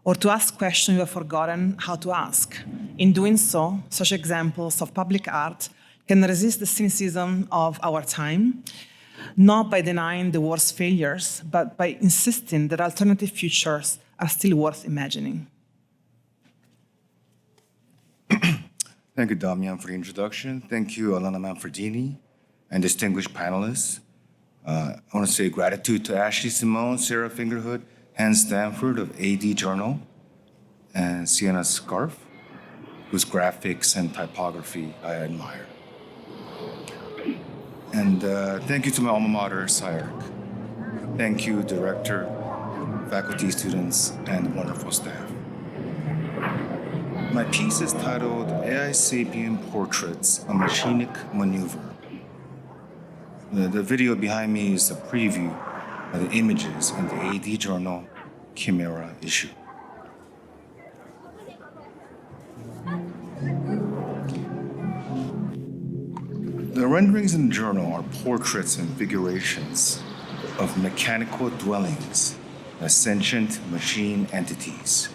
Speaker 2: or to ask questions you have forgotten how to ask. In doing so, such examples of public art can resist the cynicism of our time, not by denying the war's failures, but by insisting that alternative futures are still worth imagining.
Speaker 9: Thank you, Damjan, for the introduction. Thank you, At.Elena Manferdini, and distinguished panelists. I want to say gratitude to Ashley Simone, Sarah Fingerhood, Hans Stanford of AD Journal, and Sienna Scarf, whose graphics and typography I admire. And thank you to my alma mater, SCI-Arc. Thank you, director, faculty, students, and wonderful staff. My piece is titled AI Sapien Portraits, a Machinic Maneuver. The video behind me is a preview of the images in the AD Journal Chimera issue. The renderings in the journal are portraits and figurations of mechanical dwellings as sentient machine entities.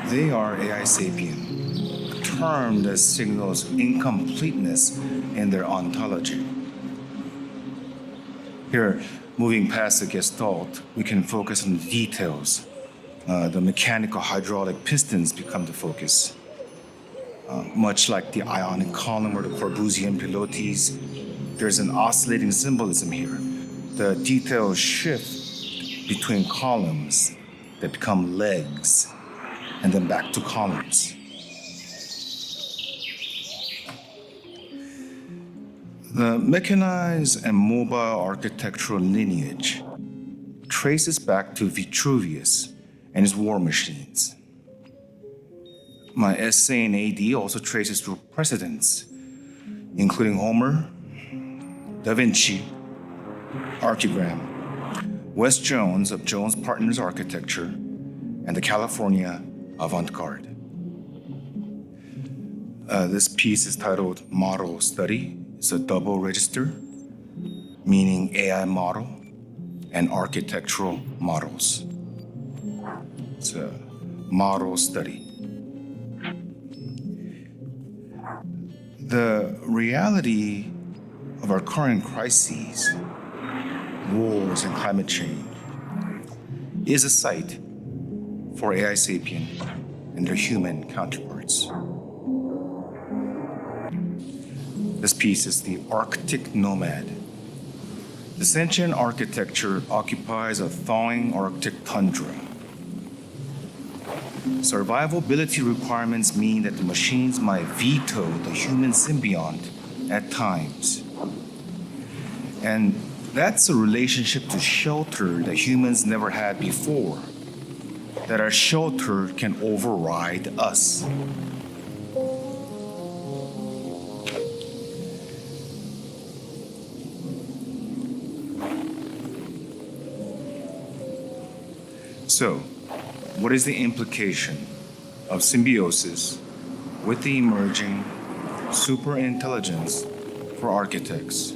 Speaker 9: They are AI sapien, a term that signals incompleteness in their ontology. Here, moving past the gestalt, we can focus on the details. The mechanical hydraulic pistons become the focus. Much like the ionic column or the Corbusian pilotis, there's an oscillating symbolism here. The details shift between columns that become legs, and then back to columns. The mechanized and mobile architectural lineage traces back to Vitruvius and his war machines. My essay in AD also traces through precedents, including Homer, Da Vinci, Archigram, Wes Jones of Jones Partners Architecture, and the California Avant-Garde. This piece is titled Model Study. It's a double register, meaning AI model and architectural models. It's a model study. The reality of our current crises, wars and climate change, is a site for AI sapien and their human counterparts. This piece is the Arctic Nomad. The sentient architecture occupies a thawing Arctic tundra. Survivability requirements mean that the machines might veto the human symbiont at times. And that's a relationship to shelter that humans never had before, that our shelter can override us. So, what is the implication of symbiosis with the emerging superintelligence for architects?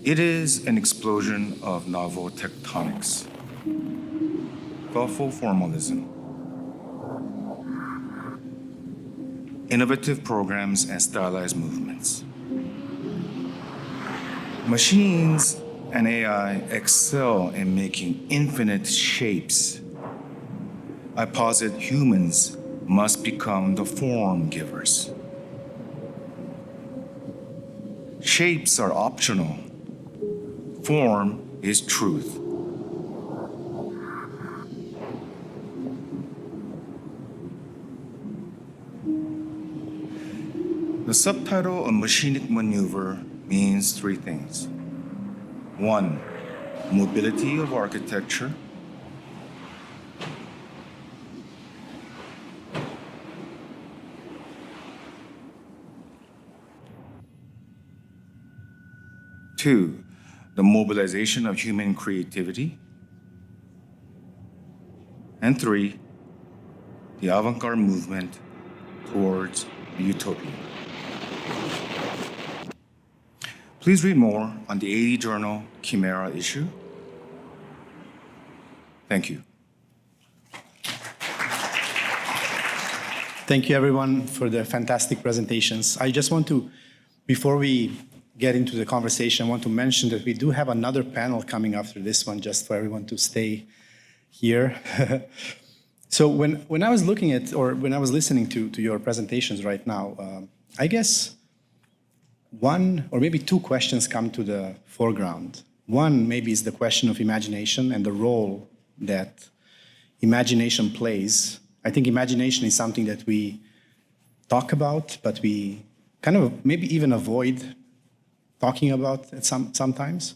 Speaker 9: It is an explosion of novel tectonics, thoughtful formalism, innovative programs and stylized movements. Machines and AI excel in making infinite shapes. I posit humans must become the form givers. Shapes are optional. Form is truth. The subtitle of Machinic Maneuver means three things. 1, mobility of architecture. 2, the mobilization of human creativity. And 3, the avant-garde movement towards the utopian. Please read more on the AD Journal Chimera issue. Thank you.
Speaker 3: Thank you, everyone, for the fantastic presentations. I just want to, before we get into the conversation, I want to mention that we do have another panel coming after this one, just for everyone to stay here. So when I was looking at, or when I was listening to your presentations right now, I guess one or maybe two questions come to the foreground. One maybe is the question of imagination and the role that imagination plays. I think imagination is something that we talk about, but we kind of maybe even avoid talking about it sometimes.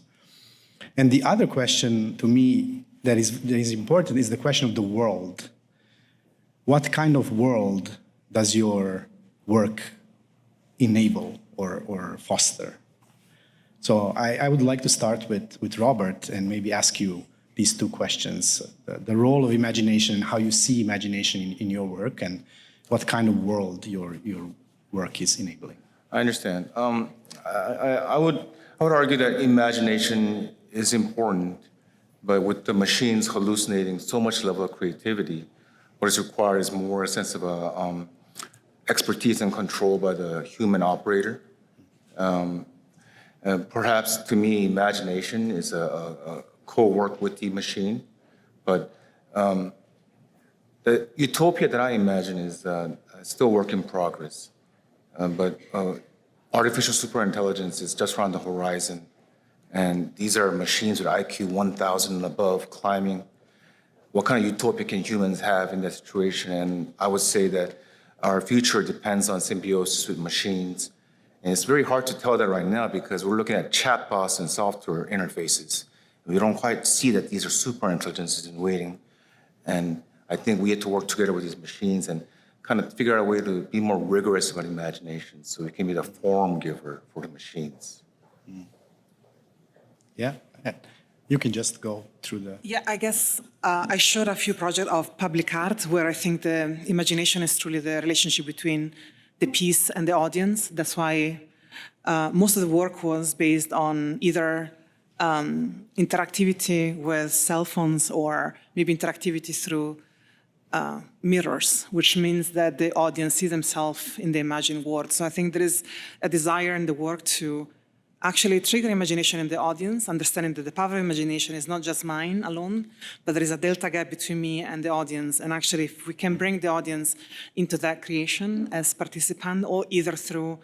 Speaker 3: And the other question to me that is important is the question of the world. What kind of world does your work enable or foster? So I would like to start with Robert and maybe ask you these two questions, the role of imagination and how you see imagination in your work and what kind of world your work is enabling.
Speaker 9: I understand. I would argue that imagination is important, but with the machines hallucinating so much level of creativity, what is required is more a sense of expertise and control by the human operator. Perhaps to me, imagination is a co-work with the machine, but the utopia that I imagine is still work in progress. But artificial superintelligence is just around the horizon, and these are machines with IQ 1,000 and above climbing. What kind of utopia can humans have in that situation? And I would say that our future depends on symbiosis with machines. And it's very hard to tell that right now because we're looking at chatbots and software interfaces. We don't quite see that these are super intelligences in waiting. And I think we have to work together with these machines and kind of figure out a way to be more rigorous about imagination so we can be the form giver for the machines.
Speaker 3: Yeah, you can just go through the...
Speaker 2: Yeah, I guess I showed a few projects of public art where I think the imagination is truly the relationship between the piece and the audience. That's why most of the work was based on either interactivity with cell phones or maybe interactivity through mirrors, which means that the audience sees themselves in the imagined world. So I think there is a desire in the work to actually trigger imagination in the audience, understanding that the power of imagination is not just mine alone, but there is a delta gap between me and the audience. And actually, if we can bring the audience into that creation as participant, or either through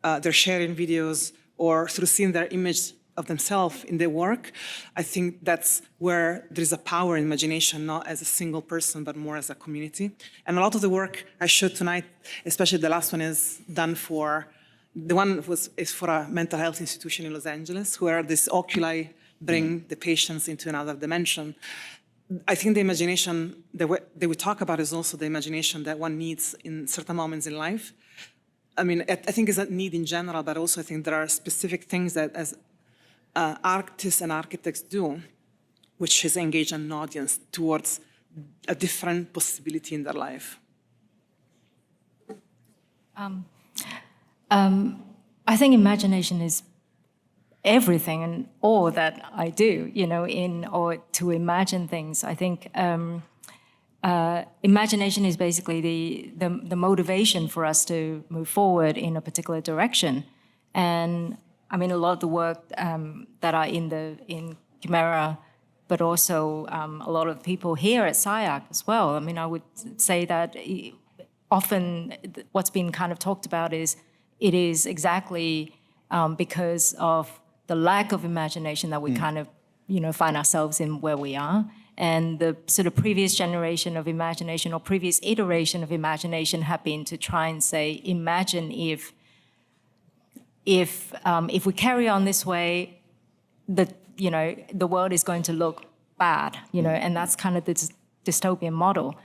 Speaker 2: their sharing videos or through seeing their image of themselves in their work, I think that's where there's a power in imagination, not as a single person, but more as a community. And a lot of the work I showed tonight, especially the last one, is done for, the one is for a mental health institution in Los Angeles, where this oculi bring the patients into another dimension. I think the imagination that we talk about is also the imagination that one needs in certain moments in life. I mean, I think it's a need in general, but also I think there are specific things that as artists and architects do, which is engage an audience towards a different possibility in their life.
Speaker 8: I think imagination is everything and all that I do, you know, or to imagine things. I think imagination is basically the motivation for us to move forward in a particular direction. And I mean, a lot of the work that are in Chimera, but also a lot of people here at SCI-Arc as well. I mean, I would say that often what's been kind of talked about is it is exactly because of the lack of imagination that we kind of, you know, find ourselves in where we are. And the sort of previous generation of imagination or previous iteration of imagination have been to try and say, imagine if we carry on this way, the world is going to look bad, you know, and that's kind of the dystopian model.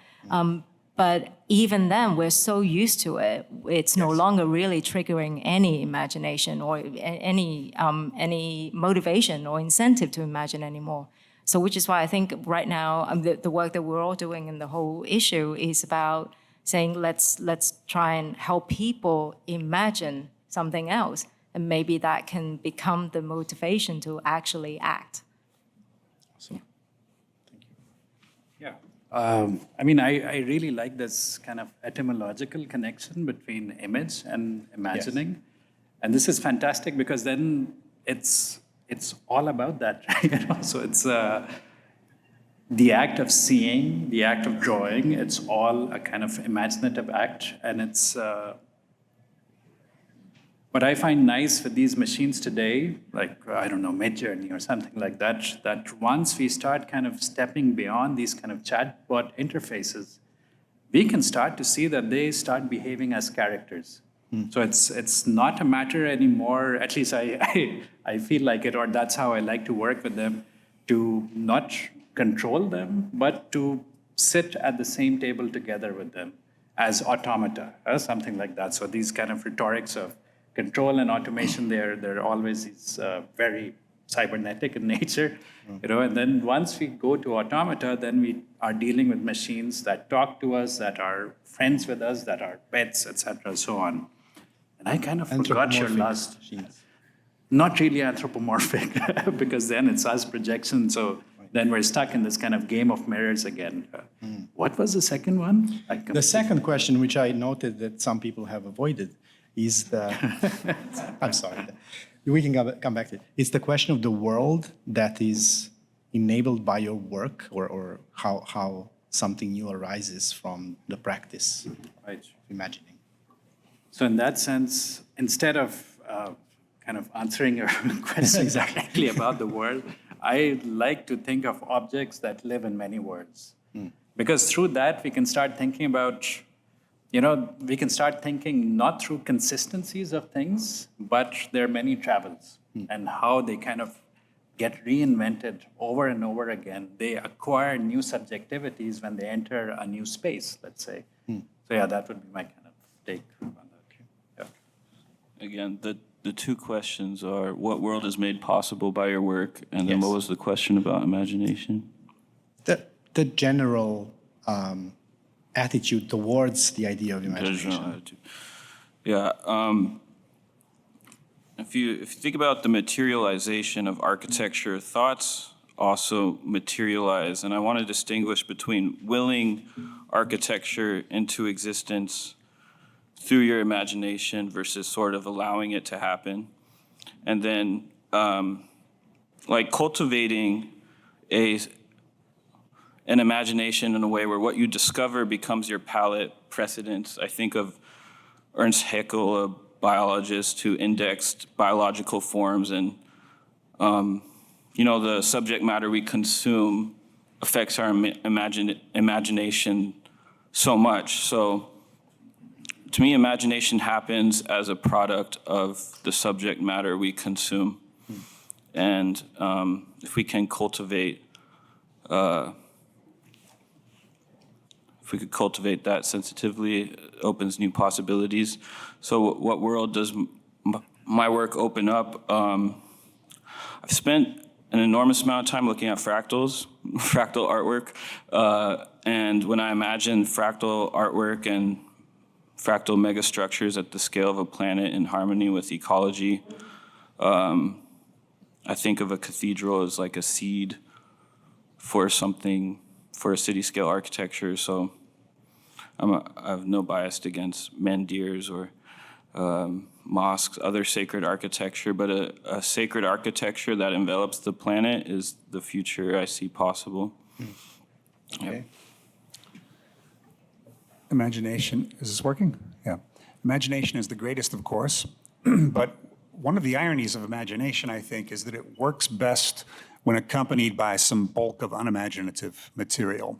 Speaker 8: But even then, we're so used to it, it's no longer really triggering any imagination or any motivation or incentive to imagine anymore. So which is why I think right now the work that we're all doing in the whole issue is about saying let's try and help people imagine something else. And maybe that can become the motivation to actually act.
Speaker 3: So,
Speaker 7: Yeah. I mean, I really like this kind of etymological connection between image and imagining. And this is fantastic because then it's all about that, right? So it's the act of seeing, the act of drawing, it's all a kind of imaginative act. And it's what I find nice with these machines today, like, I don't know, Midjourney or something like that, that once we start kind of stepping beyond these kind of chatbot interfaces, we can start to see that they start behaving as characters. So it's not a matter anymore, at least I feel like it, or that's how I like to work with them, to not control them, but to sit at the same table together with them as automata, or something like that. So these kind of rhetorics of control and automation, they're always these, very cybernetic in nature, and then once we go to automata, then we are dealing with machines that talk to us, that are friends with us, that are pets, etc., so on. And I kind of forgot your last, not really anthropomorphic, because then it's us projection, so then we're stuck in this kind of game of mirrors again. What was the second one?
Speaker 3: the second question, which I noted that some people have avoided, is the, I'm sorry, we can come back to it. It's the question of the world that is enabled by your work, or how something new arises from the practice of imagining.
Speaker 7: So in that sense, instead of kind of answering your question exactly about the world, I like to think of objects that live in many worlds. Because through that, we can start thinking about, we can start thinking not through consistencies of things, but their many travels and how they kind of get reinvented over and over again. They acquire new subjectivities when they enter a new space, let's say. So yeah, that would be my kind of take on that. Yeah.
Speaker 6: Again, the two questions are, what world is made possible by your work? And then what was the question about imagination?
Speaker 3: The general attitude towards the idea of imagination.
Speaker 6: Yeah. If you think about the materialization of architecture, thoughts also materialize. And I want to distinguish between willing architecture into existence through your imagination versus sort of allowing it to happen. And then like cultivating an imagination in a way where what you discover becomes your palette precedence. I think of Ernst Haeckel, a biologist who indexed biological forms, and the subject matter we consume affects our imagination so much. So to me, imagination happens as a product of the subject matter we consume. And if we can cultivate that sensitively, it opens new possibilities. So what world does my work open up? I've spent an enormous amount of time looking at fractals, fractal artwork. And when I imagine fractal artwork and fractal megastructures at the scale of a planet in harmony with ecology, I think of a cathedral as like a seed for something, for a city-scale architecture. So I have no bias against mandirs or mosques, other sacred architecture, but a sacred architecture that envelops the planet is the future I see possible.
Speaker 3: Okay.
Speaker 6: Yep.
Speaker 5: Imagination, is this working? Yeah. Imagination is the greatest, of course, but one of the ironies of imagination, I think, is that it works best when accompanied by some bulk of unimaginative material.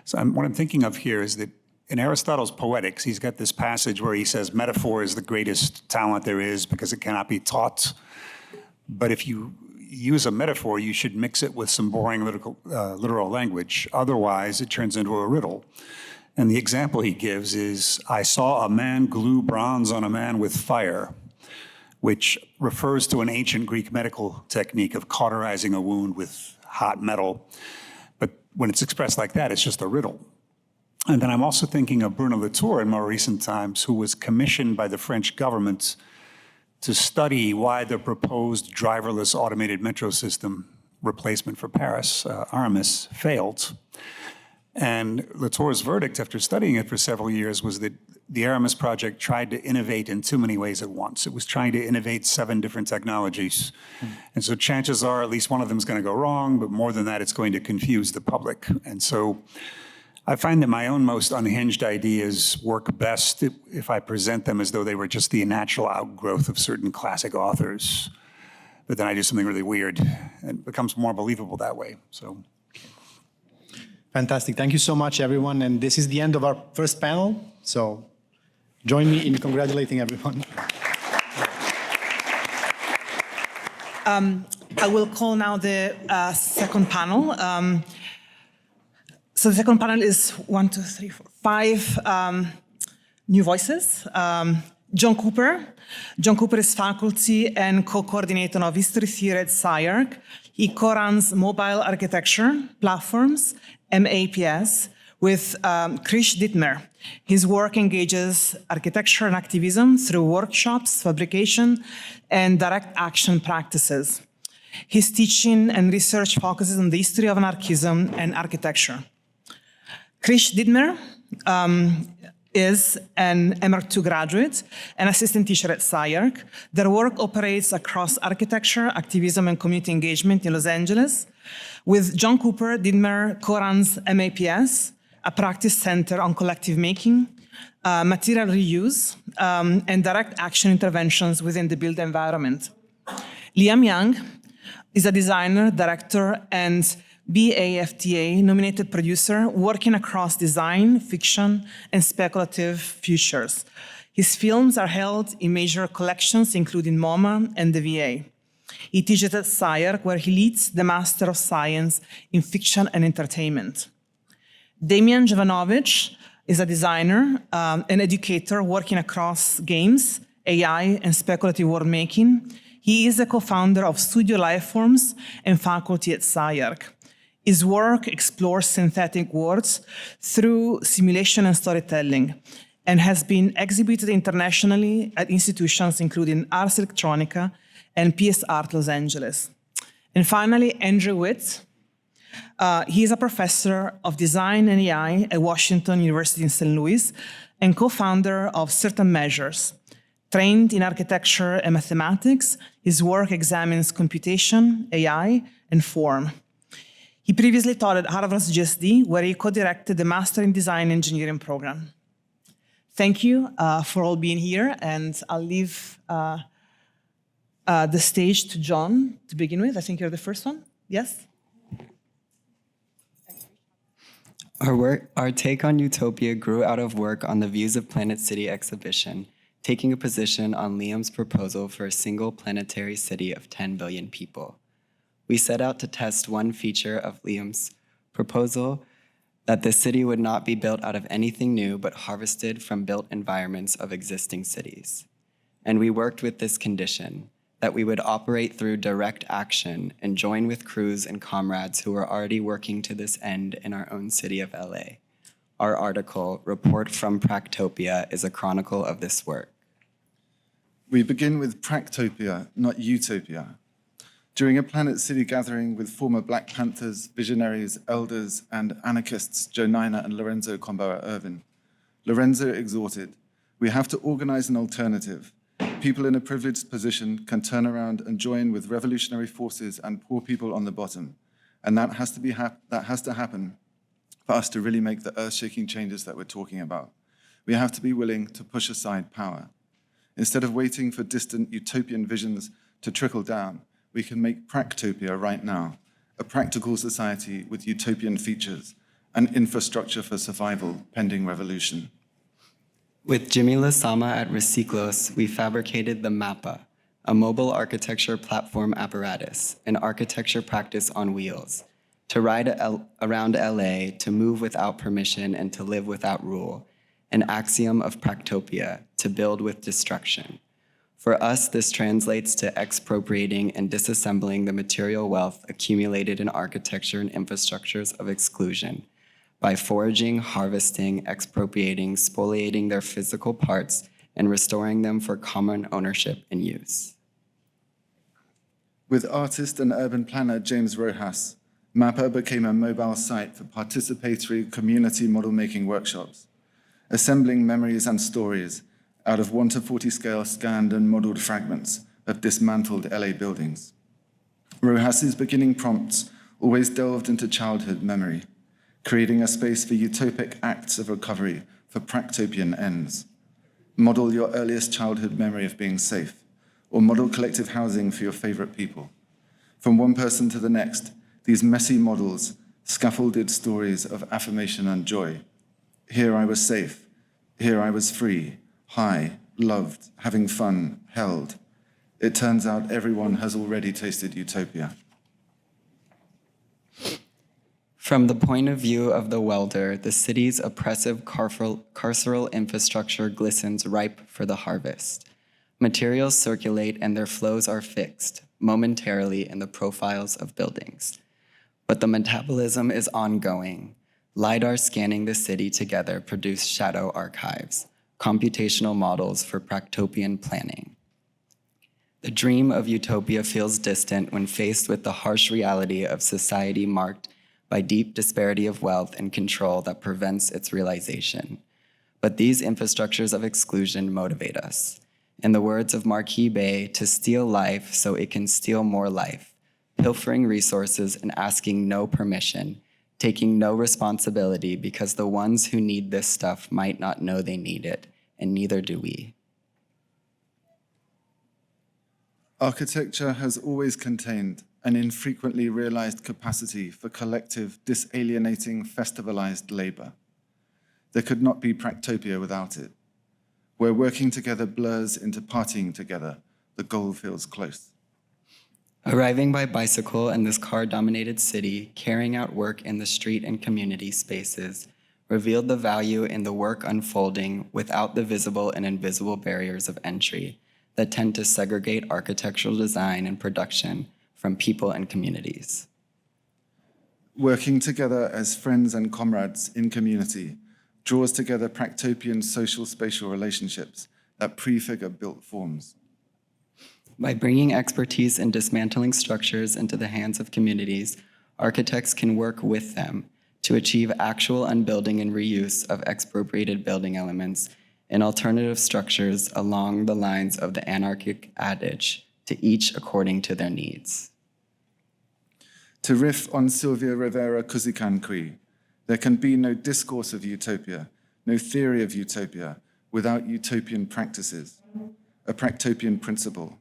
Speaker 5: So what I'm thinking of here is that in Aristotle's Poetics, he's got this passage where he says metaphor is the greatest talent there is because it cannot be taught. But if you use a metaphor, you should mix it with some boring literal language. Otherwise, it turns into a riddle. And the example he gives is, I saw a man glue bronze on a man with fire, which refers to an ancient Greek medical technique of cauterizing a wound with hot metal. But when it's expressed like that, it's just a riddle. And then I'm also thinking of Bruno Latour in more recent times, who was commissioned by the French government to study why the proposed driverless automated metro system replacement for Paris, Aramis, failed. And Latour's verdict after studying it for several years was that the Aramis project tried to innovate in too many ways at once. It was trying to innovate 7 different technologies. And so chances are at least one of them is going to go wrong, but more than that, it's going to confuse the public. And so I find that my own most unhinged ideas work best if I present them as though they were just the natural outgrowth of certain classic authors. But then I do something really weird, and it becomes more believable that way. So.
Speaker 3: Fantastic. Thank you so much, everyone. And this is the end of our first panel. So join me in congratulating everyone.
Speaker 2: I will call now the second panel. So the second panel is 5 new voices. John Cooper. John Cooper is faculty and co-coordinator of history theory at SCI-Arc. He co-runs mobile architecture platforms, MAPS, with Krish Dittmer. His work engages architecture and activism through workshops, fabrication, and direct action practices. His teaching and research focuses on the history of anarchism and architecture. Krish Dittmer is an MR2 graduate and assistant teacher at SCI-Arc. Their work operates across architecture, activism, and community engagement in Los Angeles. With John Cooper, Dittmer co-runs MAPS, a practice center on collective making, material reuse, and direct action interventions within the built environment. Liam Young is a designer, director, and BAFTA nominated producer working across design, fiction, and speculative futures. His films are held in major collections, including MoMA and the VA. He teaches at SCI-Arc, where he leads the Master of Science in Fiction and Entertainment. At.Damjan Jovanovic is a designer, an educator working across games, AI, and speculative world making. He is a co-founder of Studio Lifeforms and faculty at SCI-Arc. His work explores synthetic worlds through simulation and storytelling, and has been exhibited internationally at institutions including Ars Electronica and PS Art Los Angeles. And finally, Andrew Witt. He is a professor of design and AI at Washington University in St. Louis and co-founder of Certain Measures. Trained in architecture and mathematics, his work examines computation, AI, and form. He previously taught at Harvard's GSD, where he co-directed the Master in Design Engineering program. Thank you for all being here, and I'll leave the stage to John to begin with. I think you're the first one. Yes?
Speaker 10: Our take on utopia grew out of work on the Views of Planet City exhibition, taking a position on Liam's proposal for a single planetary city of 10 billion people. We set out to test one feature of Liam's proposal, that the city would not be built out of anything new, but harvested from built environments of existing cities. And we worked with this condition, that we would operate through direct action and join with crews and comrades who are already working to this end in our own city of LA. Our article, Report from Practopia, is a chronicle of this work.
Speaker 11: We begin with Practopia, not utopia. During a Planet City gathering with former Black Panthers, visionaries, elders, and anarchists Joe Niner and Lorenzo Kombara Irvin, Lorenzo exhorted, "We have to organize an alternative. People in a privileged position can turn around and join with revolutionary forces and poor people on the bottom. And that has to happen for us to really make the earth-shaking changes that we're talking about. We have to be willing to push aside power. Instead of waiting for distant utopian visions to trickle down, we can make Practopia right now, a practical society with utopian features, an infrastructure for survival pending revolution."
Speaker 10: With Jimmy Lasama at Reciclos, we fabricated the MAPA, a mobile architecture platform apparatus, an architecture practice on wheels, to ride around LA, to move without permission and to live without rule, an axiom of Practopia, to build with destruction. For us, this translates to expropriating and disassembling the material wealth accumulated in architecture and infrastructures of exclusion, by foraging, harvesting, expropriating, spoliating their physical parts, and restoring them for common ownership and use.
Speaker 11: With artist and urban planner James Rojas, MAPA became a mobile site for participatory community model-making workshops, assembling memories and stories out of 1:40 scale scanned and modeled fragments of dismantled LA buildings. Rojas's beginning prompts always delved into childhood memory, creating a space for utopic acts of recovery for practopian ends. Model your earliest childhood memory of being safe, or model collective housing for your favorite people. From one person to the next, these messy models scaffolded stories of affirmation and joy. Here I was safe, here I was free, high, loved, having fun, held. It turns out everyone has already tasted utopia.
Speaker 10: From the point of view of the welder, the city's oppressive carceral infrastructure glistens ripe for the harvest. Materials circulate and their flows are fixed, momentarily in the profiles of buildings. But the metabolism is ongoing. LiDAR scanning the city together produce shadow archives, computational models for practopian planning. The dream of utopia feels distant when faced with the harsh reality of society marked by deep disparity of wealth and control that prevents its realization. But these infrastructures of exclusion motivate us. In the words of Marquis Bey, to steal life so it can steal more life, pilfering resources and asking no permission, taking no responsibility because the ones who need this stuff might not know they need it, and neither do we.
Speaker 11: Architecture has always contained an infrequently realized capacity for collective, disalienating, festivalized labor. There could not be practopia without it. Where working together blurs into partying together, the goal feels close.
Speaker 10: Arriving by bicycle in this car-dominated city, carrying out work in the street and community spaces, revealed the value in the work unfolding without the visible and invisible barriers of entry that tend to segregate architectural design and production from people and communities.
Speaker 11: Working together as friends and comrades in community draws together practopian social spatial relationships that prefigure built forms.
Speaker 10: By bringing expertise in dismantling structures into the hands of communities, architects can work with them to achieve actual unbuilding and reuse of expropriated building elements in alternative structures along the lines of the anarchic adage, to each according to their needs.
Speaker 11: To riff on Silvia Rivera Cusicancui, there can be no discourse of utopia, no theory of utopia, without utopian practices, a practopian principle,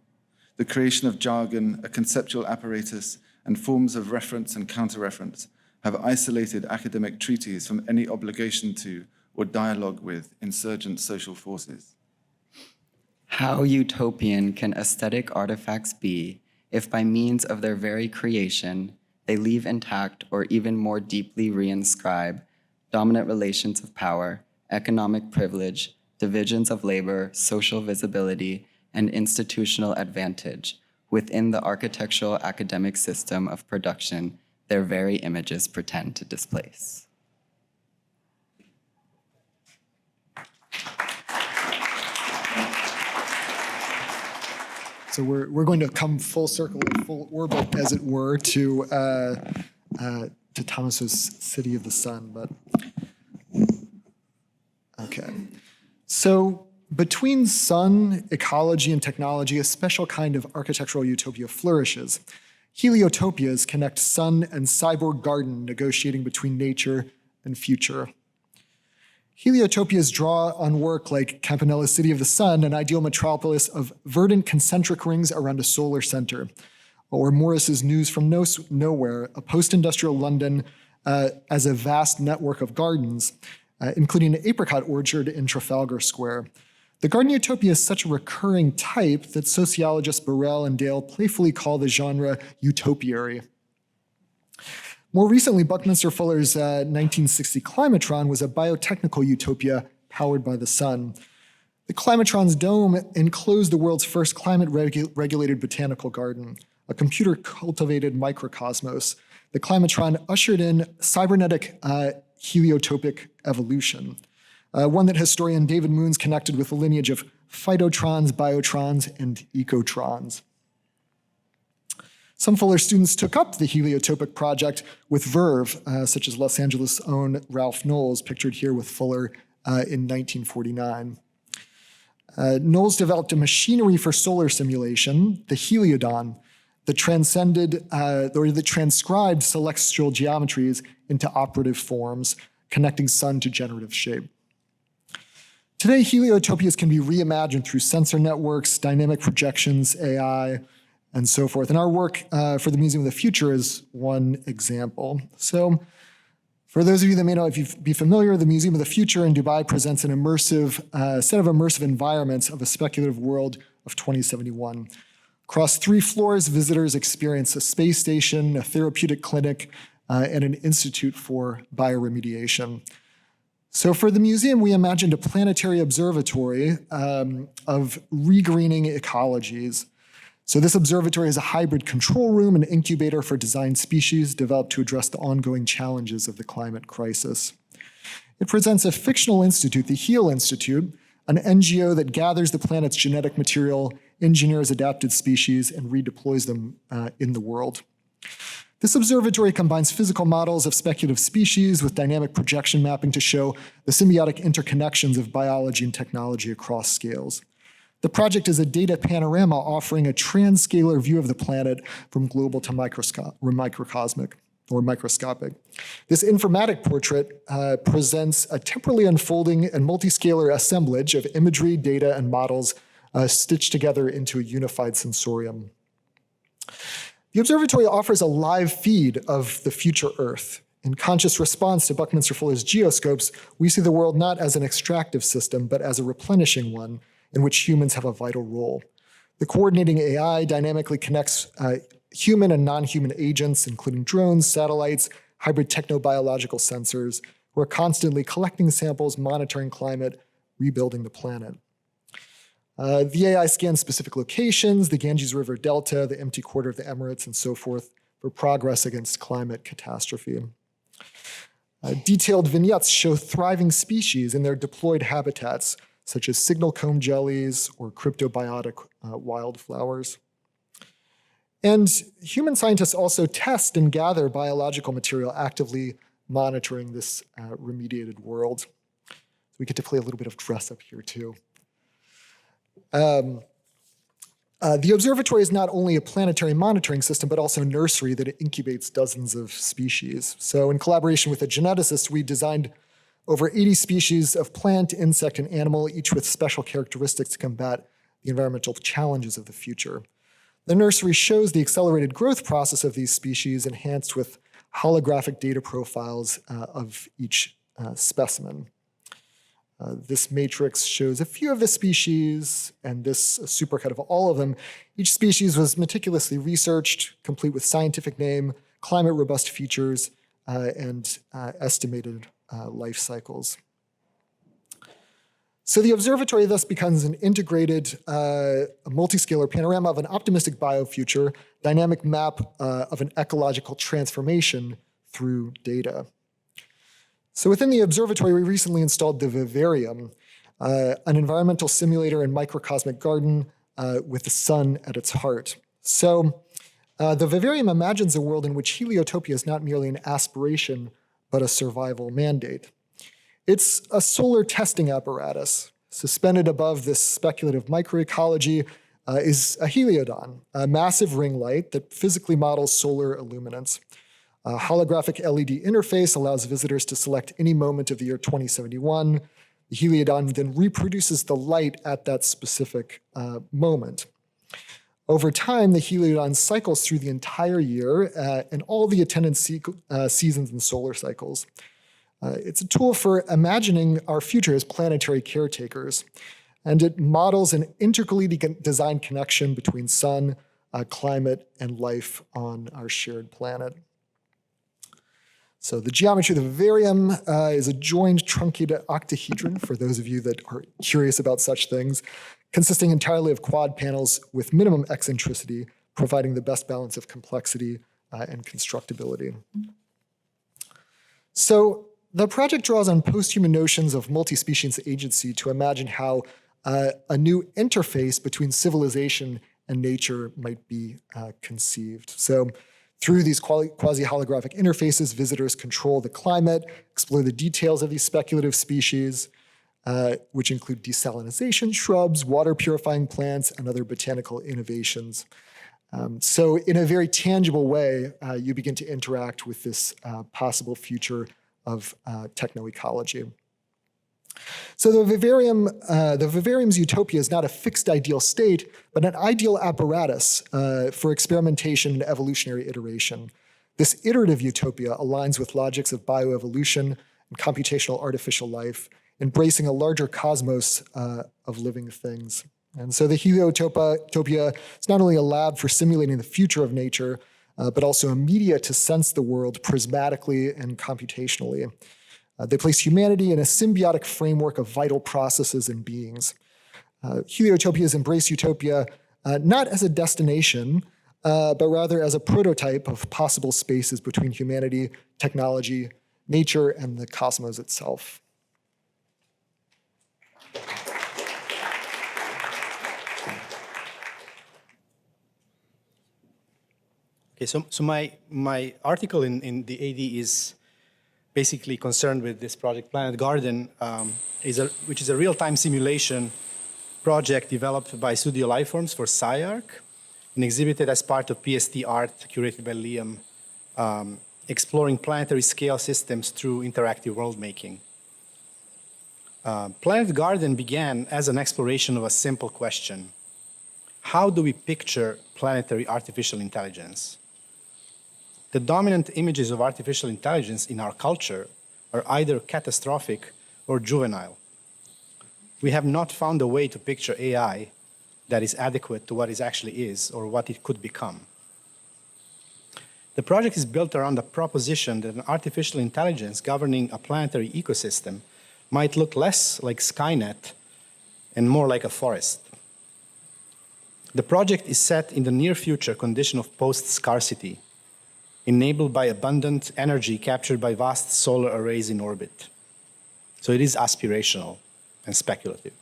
Speaker 11: the creation of jargon, a conceptual apparatus, and forms of reference and counter-reference have isolated academic treaties from any obligation to or dialogue with insurgent social forces.
Speaker 10: How utopian can aesthetic artifacts be if by means of their very creation, they leave intact or even more deeply reinscribe dominant relations of power, economic privilege, divisions of labor, social visibility, and institutional advantage within the architectural academic system of production their very images pretend to displace?
Speaker 12: So we're going to come full circle, full orbit, as it were, to Thomas's City of the Sun. But okay, so between sun, ecology, and technology, a special kind of architectural utopia flourishes. Heliotopias connect sun and cyborg garden, negotiating between nature and future. Heliotopias draw on work like Campanella's City of the Sun, an ideal metropolis of verdant concentric rings around a solar center, or Morris's News from Nowhere, a post-industrial London as a vast network of gardens, including an apricot orchard in Trafalgar Square. The garden utopia is such a recurring type that sociologists Burrell and Dale playfully call the genre utopiary. More recently, Buckminster Fuller's 1960 Climatron was a biotechnical utopia powered by the sun. The Climatron's dome enclosed the world's first climate-regulated botanical garden, a computer-cultivated microcosmos. The Climatron ushered in cybernetic heliotopic evolution, one that historian David Moons connected with the lineage of phytotrons, biotrons, and ecotrons. Some Fuller students took up the heliotopic project with verve, such as Los Angeles' own Ralph Knowles, pictured here with Fuller in 1949. Knowles developed a machinery for solar simulation, the heliodon, that transcribed celestial geometries into operative forms, connecting sun to generative shape. Today, heliotopias can be reimagined through sensor networks, dynamic projections, AI, and so forth. And our work for the Museum of the Future is one example. So for those of you that may not be familiar, the Museum of the Future in Dubai presents an immersive set of immersive environments of a speculative world of 2071. Across 3 floors, visitors experience a space station, a therapeutic clinic, and an institute for bioremediation. So for the museum, we imagined a planetary observatory of regreening ecologies. So this observatory is a hybrid control room and incubator for designed species developed to address the ongoing challenges of the climate crisis. It presents a fictional institute, the HEAL Institute, an NGO that gathers the planet's genetic material, engineers adapted species, and redeploys them in the world. This observatory combines physical models of speculative species with dynamic projection mapping to show the symbiotic interconnections of biology and technology across scales. The project is a data panorama offering a transcalar view of the planet from global to microcosmic or microscopic. This informatic portrait presents a temporally unfolding and multiscalar assemblage of imagery, data, and models stitched together into a unified sensorium. The observatory offers a live feed of the future Earth. In conscious response to Buckminster Fuller's geoscopes, we see the world not as an extractive system, but as a replenishing one in which humans have a vital role. The coordinating AI dynamically connects human and non-human agents, including drones, satellites, hybrid technobiological sensors, who are constantly collecting samples, monitoring climate, rebuilding the planet. The AI scans specific locations, the Ganges River Delta, the empty quarter of the Emirates, and so forth, for progress against climate catastrophe. Detailed vignettes show thriving species in their deployed habitats, such as signal comb jellies or cryptobiotic wildflowers. And human scientists also test and gather biological material, actively monitoring this remediated world. We get to play a little bit of dress up here too. The observatory is not only a planetary monitoring system, but also a nursery that incubates dozens of species. So in collaboration with a geneticist, we designed over 80 species of plant, insect, and animal, each with special characteristics to combat the environmental challenges of the future. The nursery shows the accelerated growth process of these species enhanced with holographic data profiles of each specimen. This matrix shows a few of the species, and this supercut of all of them. Each species was meticulously researched, complete with scientific name, climate-robust features, and estimated life cycles. So the observatory thus becomes an integrated, multiscalar panorama of an optimistic biofuture, dynamic map of an ecological transformation through data. So within the observatory, we recently installed the vivarium, an environmental simulator and microcosmic garden with the sun at its heart. So the vivarium imagines a world in which heliotopia is not merely an aspiration, but a survival mandate. It's a solar testing apparatus. Suspended above this speculative microecology is a heliodon, a massive ring light that physically models solar illuminance. A holographic LED interface allows visitors to select any moment of the year 2071. The heliodon then reproduces the light at that specific moment. Over time, the heliodon cycles through the entire year and all the attendant seasons and solar cycles. It's a tool for imagining our future as planetary caretakers, and it models an integrally designed connection between sun, climate, and life on our shared planet. So the geometry of the vivarium is a joined truncated octahedron, for those of you that are curious about such things, consisting entirely of quad panels with minimum eccentricity, providing the best balance of complexity and constructability. So the project draws on post-human notions of multi-species agency to imagine how a new interface between civilization and nature might be conceived. So through these quasi-holographic interfaces, visitors control the climate, explore the details of these speculative species, which include desalinization shrubs, water purifying plants, and other botanical innovations. So in a very tangible way, you begin to interact with this possible future of technoecology. So the vivarium's utopia is not a fixed ideal state, but an ideal apparatus for experimentation and evolutionary iteration. This iterative utopia aligns with logics of bioevolution and computational artificial life, embracing a larger cosmos of living things. And so the Heliotopia is not only a lab for simulating the future of nature, but also a media to sense the world prismatically and computationally. They place humanity in a symbiotic framework of vital processes and beings. Heliotopias embrace utopia not as a destination, but rather as a prototype of possible spaces between humanity, technology, nature, and the cosmos itself.
Speaker 3: Okay, so my article in the AD is basically concerned with this project Planet Garden, which is a real-time simulation project developed by Studio Lifeforms for SciArc and exhibited as part of PST Art, curated by Liam, exploring planetary scale systems through interactive world making. Planet Garden began as an exploration of a simple question. How do we picture planetary artificial intelligence? The dominant images of artificial intelligence in our culture are either catastrophic or juvenile. We have not found a way to picture AI that is adequate to what it actually is or what it could become. The project is built around the proposition that an artificial intelligence governing a planetary ecosystem might look less like Skynet and more like a forest. The project is set in the near future condition of post-scarcity, enabled by abundant energy captured by vast solar arrays in orbit. So it is aspirational and speculative.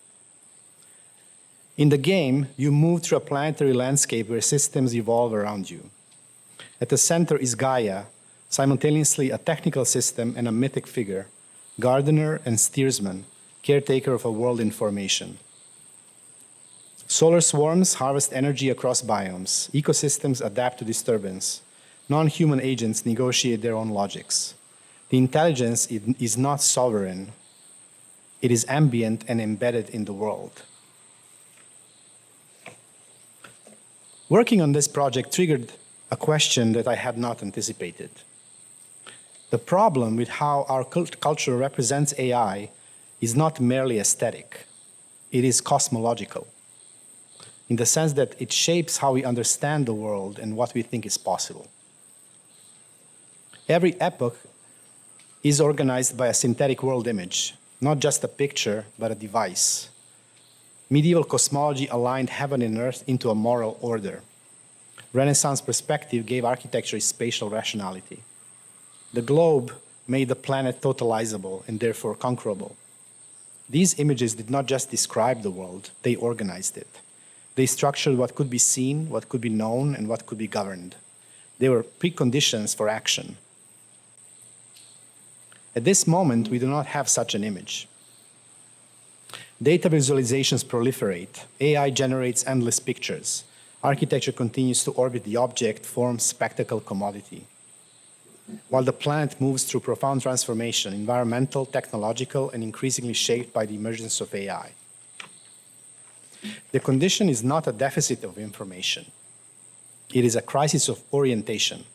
Speaker 3: In the game, you move through a planetary landscape where systems evolve around you. At the center is Gaia, simultaneously a technical system and a mythic figure, gardener and steersman, caretaker of a world in formation. Solar swarms harvest energy across biomes. Ecosystems adapt to disturbance. Non-human agents negotiate their own logics. The intelligence is not sovereign. It is ambient and embedded in the world. Working on this project triggered a question that I had not anticipated. The problem with how our culture represents AI is not merely aesthetic. It is cosmological, in the sense that it shapes how we understand the world and what we think is possible. Every epoch is organized by a synthetic world image, not just a picture, but a device. Medieval cosmology aligned heaven and earth into a moral order. Renaissance perspective gave architecture spatial rationality. The globe made the planet totalizable and therefore conquerable. These images did not just describe the world, they organized it. They structured what could be seen, what could be known, and what could be governed. They were preconditions for action. At this moment, we do not have such an image. Data visualizations proliferate. AI generates endless pictures. Architecture continues to orbit the object, form, spectacle, commodity. While the planet moves through profound transformation, environmental, technological, and increasingly shaped by the emergence of AI. The condition is not a deficit of information. It is a crisis of orientation.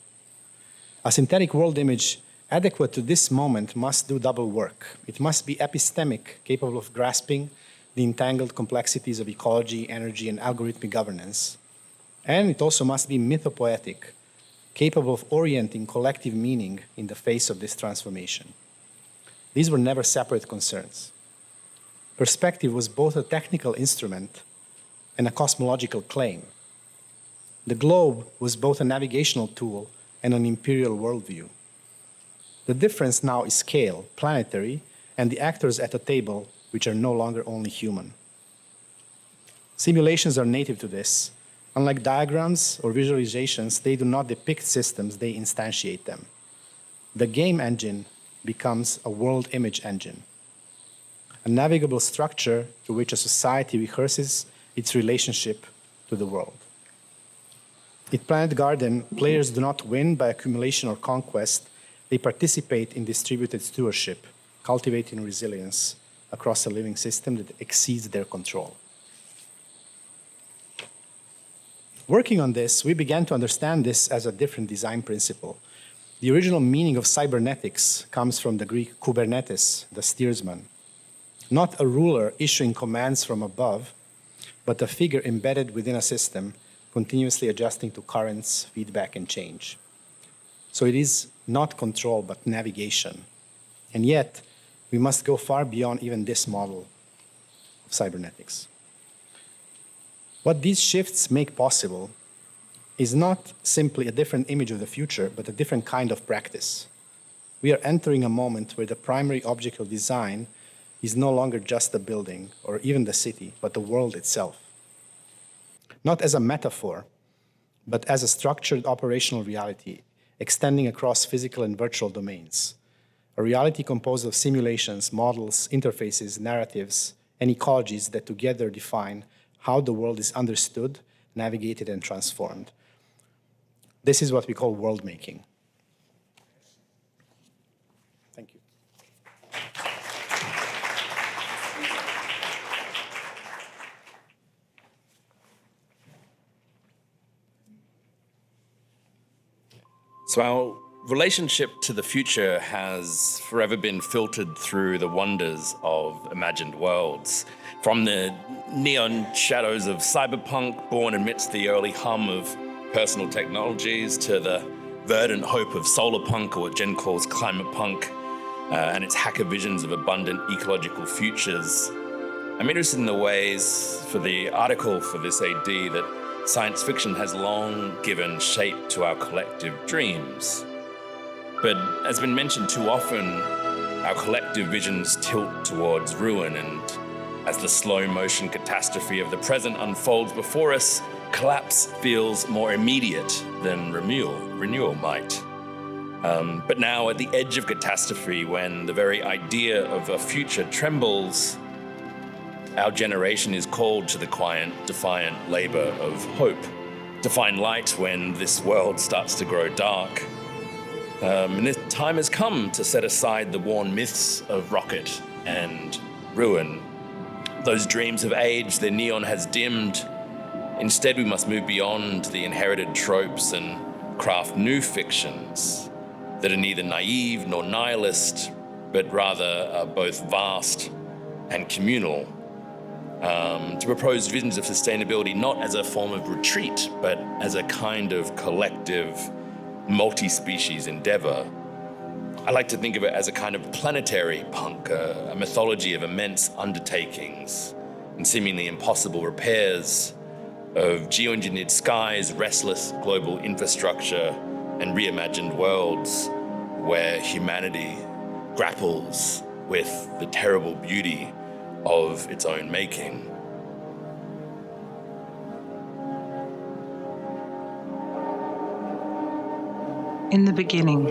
Speaker 3: A synthetic world image adequate to this moment must do double work. It must be epistemic, capable of grasping the entangled complexities of ecology, energy, and algorithmic governance. And it also must be mythopoetic, capable of orienting collective meaning in the face of this transformation. These were never separate concerns. Perspective was both a technical instrument and a cosmological claim. The globe was both a navigational tool and an imperial worldview. The difference now is scale, planetary, and the actors at the table, which are no longer only human. Simulations are native to this. Unlike diagrams or visualizations, they do not depict systems, they instantiate them. The game engine becomes a world image engine, a navigable structure through which a society rehearses its relationship to the world. In Planet Garden, players do not win by accumulation or conquest, they participate in distributed stewardship, cultivating resilience across a living system that exceeds their control. Working on this, we began to understand this as a different design principle. The original meaning of cybernetics comes from the Greek kubernetes, the steersman. Not a ruler issuing commands from above, but a figure embedded within a system, continuously adjusting to currents, feedback, and change. So it is not control, but navigation. And yet, we must go far beyond even this model of cybernetics. What these shifts make possible is not simply a different image of the future, but a different kind of practice. We are entering a moment where the primary object of design is no longer just the building or even the city, but the world itself. Not as a metaphor, but as a structured operational reality extending across physical and virtual domains. A reality composed of simulations, models, interfaces, narratives, and ecologies that together define how the world is understood, navigated, and transformed. This is what we call world making. Thank you.
Speaker 13: So our relationship to the future has forever been filtered through the wonders of imagined worlds. From the neon shadows of cyberpunk, born amidst the early hum of personal technologies, to the verdant hope of solar punk, or what Jen calls climate punk, and its hacker visions of abundant ecological futures. I'm interested in the ways, for the article for this AD, that science fiction has long given shape to our collective dreams. But as been mentioned too often, our collective visions tilt towards ruin, and as the slow motion catastrophe of the present unfolds before us, collapse feels more immediate than renewal might. But now at the edge of catastrophe, when the very idea of a future trembles, our generation is called to the quiet, defiant labor of hope, to find light when this world starts to grow dark. And the time has come to set aside the worn myths of rocket and ruin. Those dreams have aged, their neon has dimmed. Instead, we must move beyond the inherited tropes and craft new fictions that are neither naive nor nihilist, but rather are both vast and communal. To propose visions of sustainability not as a form of retreat, but as a kind of collective, multi-species endeavor. I like to think of it as a kind of planetary punk, a mythology of immense undertakings and seemingly impossible repairs, of geoengineered skies, restless global infrastructure, and reimagined worlds where humanity grapples with the terrible beauty of its own making.
Speaker 14: In the beginning,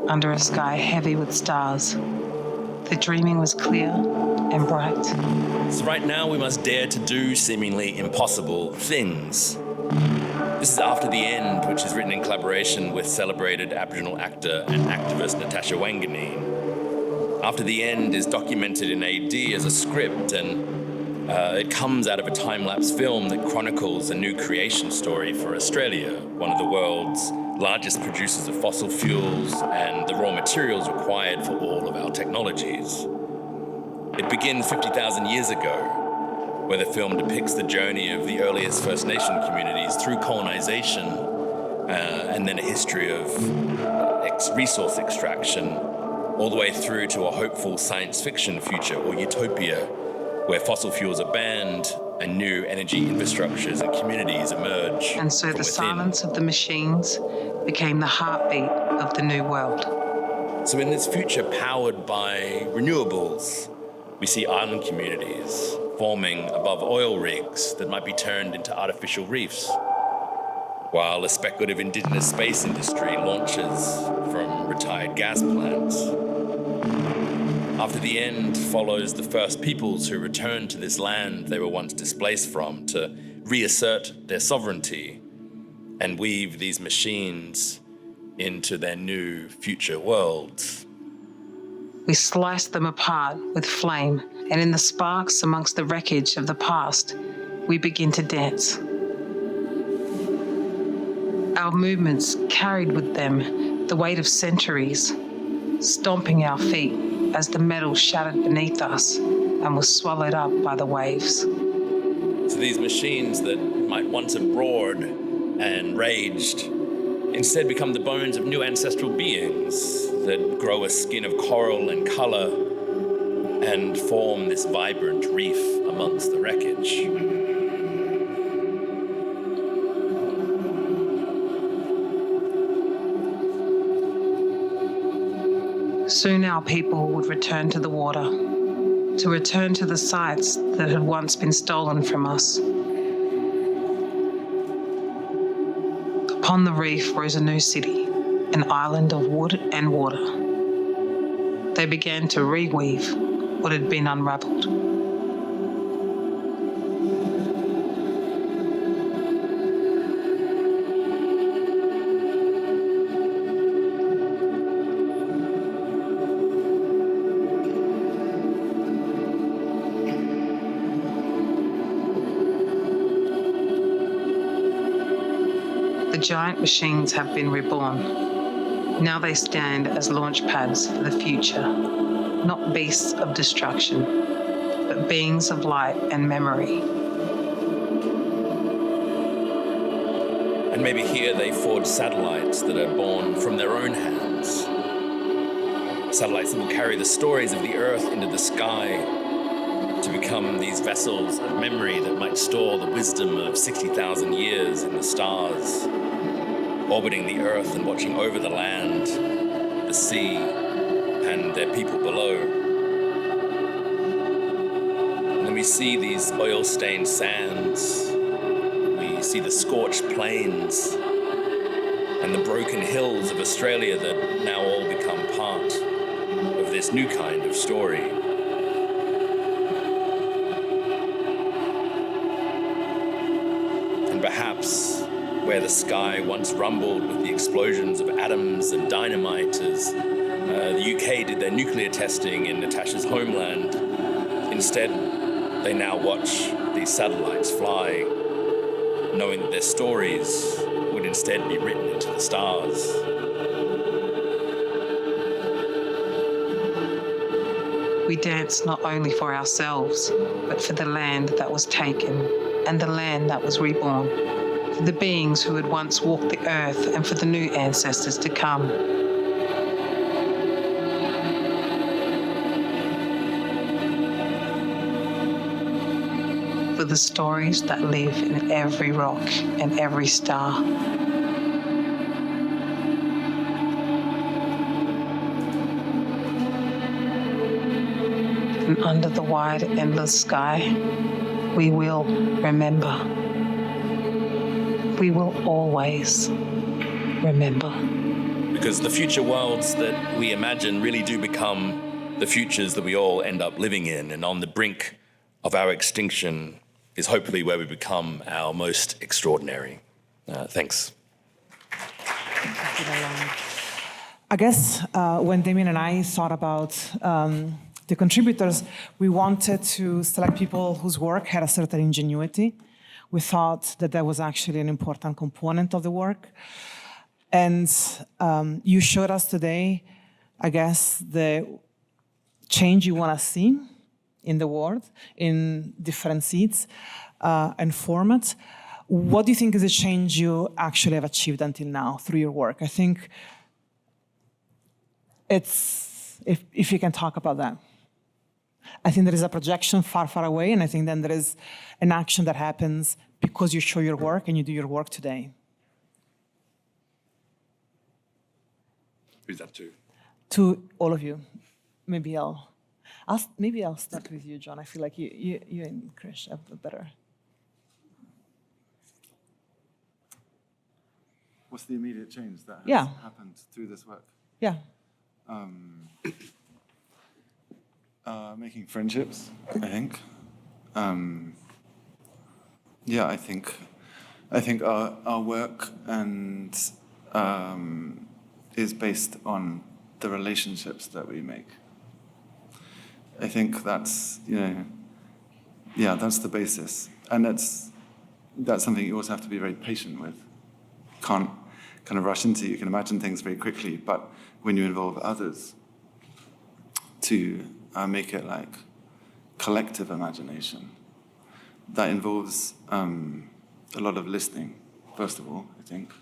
Speaker 14: under a sky heavy with stars, the dreaming was clear and bright.
Speaker 13: So right now we must dare to do seemingly impossible things. This is After the End, which is written in collaboration with celebrated Aboriginal actor and activist Natasha Wanganeen. After the End is documented in AD as a script, and it comes out of a time-lapse film that chronicles a new creation story for Australia, one of the world's largest producers of fossil fuels and the raw materials required for all of our technologies. It begins 50,000 years ago, where the film depicts the journey of the earliest First Nation communities through colonization and then a history of resource extraction, all the way through to a hopeful science fiction future or utopia, where fossil fuels are banned and new energy infrastructures and communities emerge.
Speaker 14: And so the silence of the machines became the heartbeat of the new world.
Speaker 13: So in this future powered by renewables, we see island communities forming above oil rigs that might be turned into artificial reefs, while a speculative indigenous space industry launches from retired gas plants. After the end follows the first peoples who return to this land they were once displaced from to reassert their sovereignty and weave these machines into their new future worlds.
Speaker 14: We slice them apart with flame, and in the sparks amongst the wreckage of the past, we begin to dance. Our movements carried with them the weight of centuries, stomping our feet as the metal shattered beneath us and was swallowed up by the waves.
Speaker 13: So these machines that might once have roared and raged instead become the bones of new ancestral beings that grow a skin of coral and color and form this vibrant reef amongst the wreckage.
Speaker 14: Soon our people would return to the water, to return to the sites that had once been stolen from us. Upon the reef rose a new city, an island of wood and water. They began to reweave what had been unraveled. The giant machines have been reborn. Now they stand as launch pads for the future, not beasts of destruction, but beings of light and memory.
Speaker 13: And maybe here they forge satellites that are born from their own hands. Satellites that will carry the stories of the Earth into the sky to become these vessels of memory that might store the wisdom of 60,000 years in the stars, orbiting the Earth and watching over the land, the sea, and their people below. And then we see these oil-stained sands, we see the scorched plains, and the broken hills of Australia that now all become part of this new kind of story. And perhaps where the sky once rumbled with the explosions of atoms and dynamite as the UK did their nuclear testing in Natasha's homeland, instead they now watch these satellites fly, knowing that their stories would instead be written into the stars.
Speaker 14: We dance not only for ourselves, but for the land that was taken and the land that was reborn, for the beings who had once walked the earth and for the new ancestors to come. For the stories that live in every rock and every star. And under the wide, endless sky, we will remember. We will always remember.
Speaker 13: Because the future worlds that we imagine really do become the futures that we all end up living in, and on the brink of our extinction is hopefully where we become our most extraordinary. Thanks.
Speaker 2: I guess when Damien and I thought about the contributors, we wanted to select people whose work had a certain ingenuity. We thought that that was actually an important component of the work. And you showed us today, I guess, the change you want to see in the world, in different seats and formats. What do you think is the change you actually have achieved until now through your work? I think it's, if you can talk about that. I think there is a projection far, far away, and I think then there is an action that happens because you show your work and you do your work today.
Speaker 13: Who's that to?
Speaker 2: To all of you. Maybe I'll. Maybe I'll start with you, John. I feel like you and Krish have a better.
Speaker 11: What's the immediate change that has happened through this work?
Speaker 2: Yeah.
Speaker 11: Making friendships, I think. I think our work and is based on the relationships that we make. I think that's that's the basis, and that's something you also have to be very patient with. Can't kind of rush into. You can imagine things very quickly, but when you involve others to make it like collective imagination, that involves a lot of listening, first of all, I think,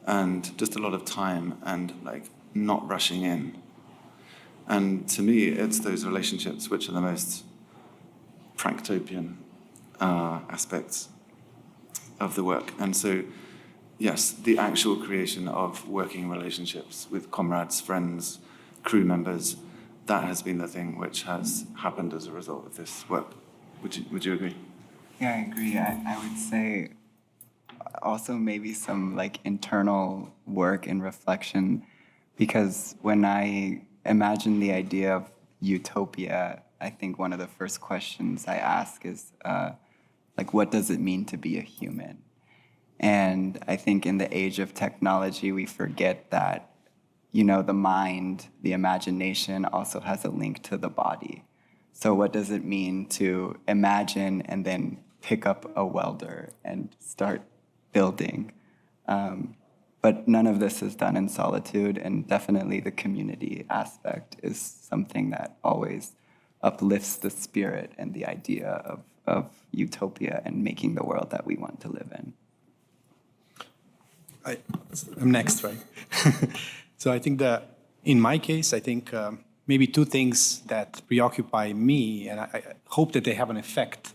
Speaker 11: and just a lot of time and like not rushing in. And to me, it's those relationships which are the most Pranktopian aspects of the work. And so, yes, the actual creation of working relationships with comrades, friends, crew members, that has been the thing which has happened as a result of this work. Would you agree?
Speaker 10: Yeah, I agree. I would say also maybe some like internal work and reflection, because when I imagine the idea of utopia, I think one of the first questions I ask is like, what does it mean to be a human? And I think in the age of technology, we forget that, the mind, the imagination also has a link to the body. So what does it mean to imagine and then pick up a welder and start building? But none of this is done in solitude, and definitely the community aspect is something that always uplifts the spirit and the idea of utopia and making the world that we want to live in.
Speaker 3: I'm next, right? So I think that in my case, I think maybe two things that preoccupy me, and I hope that they have an effect,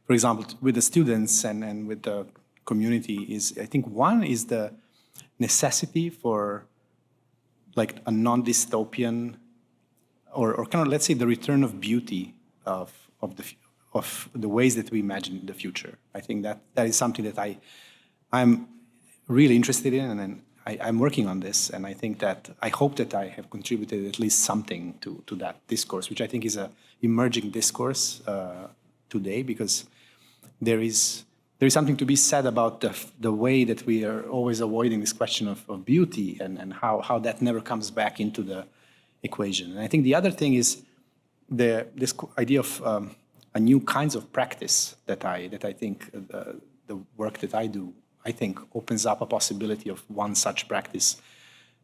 Speaker 3: for example, with the students and with the community, is I think one is the necessity for like a non-dystopian or kind of, let's say, the return of beauty of the ways that we imagine the future. I think that is something that I'm really interested in, and I'm working on this, and I think that I hope that I have contributed at least something to that discourse, which I think is a emerging discourse today, because there is something to be said about the way that we are always avoiding this question of beauty and how that never comes back into the equation. And I think the other thing is this idea of a new kinds of practice that I think the work that I do, I think, opens up a possibility of one such practice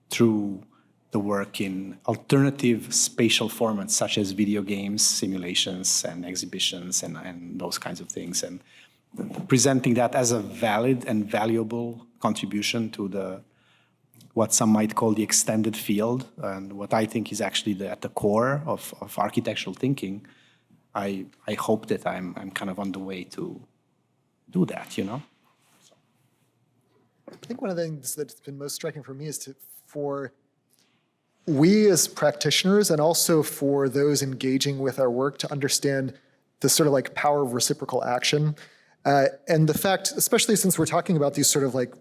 Speaker 3: through the work in alternative spatial formats such as video games, simulations, and exhibitions, and those kinds of things, and presenting that as a valid and valuable contribution to what some might call the extended field, and what I think is actually at the core of architectural thinking. I hope that I'm kind of on the way to do that,
Speaker 12: I think one of the things that's been most striking for me is for we as practitioners and also for those engaging with our work to understand the sort of like power of reciprocal action. And the fact, especially since we're talking about these sort of like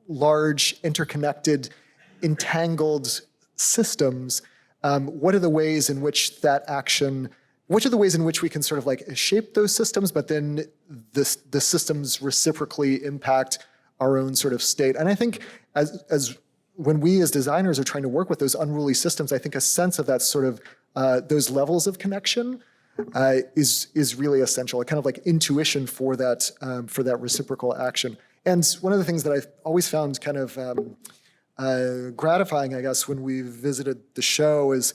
Speaker 12: large, interconnected, entangled systems, what are the ways in which that action, which are the ways in which we can sort of like shape those systems, but then the systems reciprocally impact our own sort of state. And I think as when we as designers are trying to work with those unruly systems, I think a sense of that sort of, those levels of connection is really essential, a kind of like intuition for that reciprocal action. And one of the things that I've always found kind of gratifying, I guess, when we visited the show is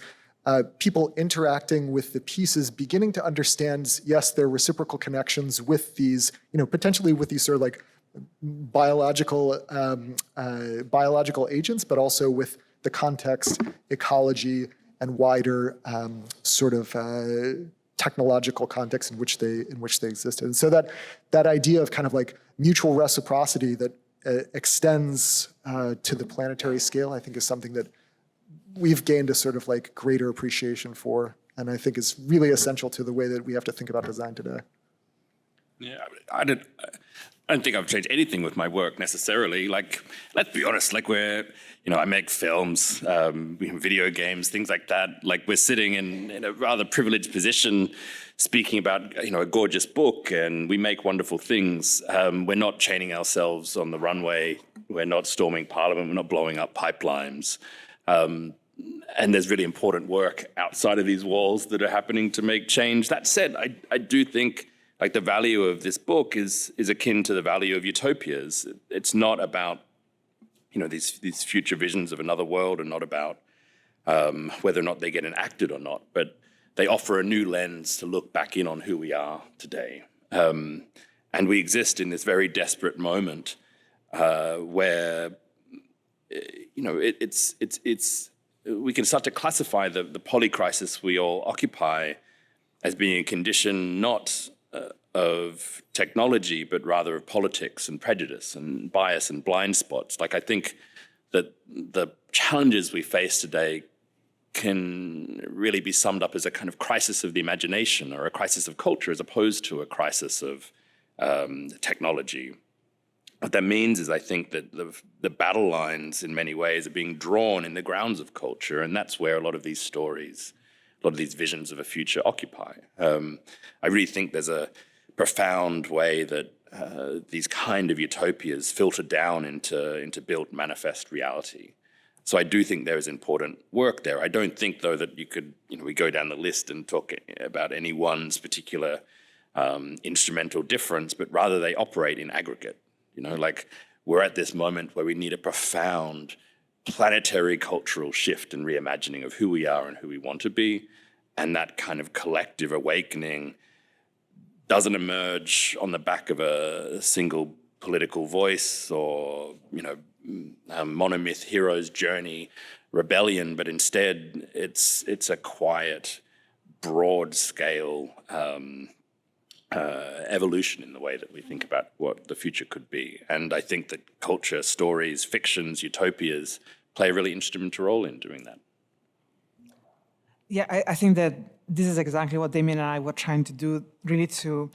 Speaker 12: people interacting with the pieces, beginning to understand, yes, there are reciprocal connections with these, potentially with these sort of like biological agents, but also with the context, ecology, and wider sort of technological context in which they existed. And so that idea of kind of like mutual reciprocity that extends to the planetary scale, I think, is something that we've gained a sort of like greater appreciation for, and I think is really essential to the way that we have to think about design today.
Speaker 13: Yeah, I don't think I've changed anything with my work necessarily. Like, let's be honest, like I make films, video games, things like that. Like we're sitting in a rather privileged position speaking about, a gorgeous book, and we make wonderful things. We're not chaining ourselves on the runway. We're not storming Parliament. We're not blowing up pipelines. And there's really important work outside of these walls that are happening to make change. That said, I do think like the value of this book is akin to the value of utopias. It's not about, these future visions of another world, and not about whether or not they get enacted or not, but they offer a new lens to look back in on who we are today. And we exist in this very desperate moment where, we can start to classify the polycrisis we all occupy as being a condition not of technology, but rather of politics and prejudice and bias and blind spots. Like, I think that the challenges we face today can really be summed up as a kind of crisis of the imagination, or a crisis of culture, as opposed to a crisis of technology. What that means is, I think that the battle lines in many ways are being drawn in the grounds of culture, and that's where a lot of these stories, a lot of these visions of a future occupy. I really think there's a profound way that these kind of utopias filter down into built manifest reality. So I do think there is important work there. I don't think, though, that you could, we go down the list and talk about any one's particular instrumental difference, but rather they operate in aggregate. Like we're at this moment where we need a profound planetary cultural shift and reimagining of who we are and who we want to be. And that kind of collective awakening doesn't emerge on the back of a single political voice or, monomyth hero's journey rebellion, but instead it's a quiet, broad scale evolution in the way that we think about what the future could be. And I think that culture, stories, fictions, utopias play a really instrumental role in doing that.
Speaker 2: Yeah, I think that this is exactly what Damien and I were trying to do, really to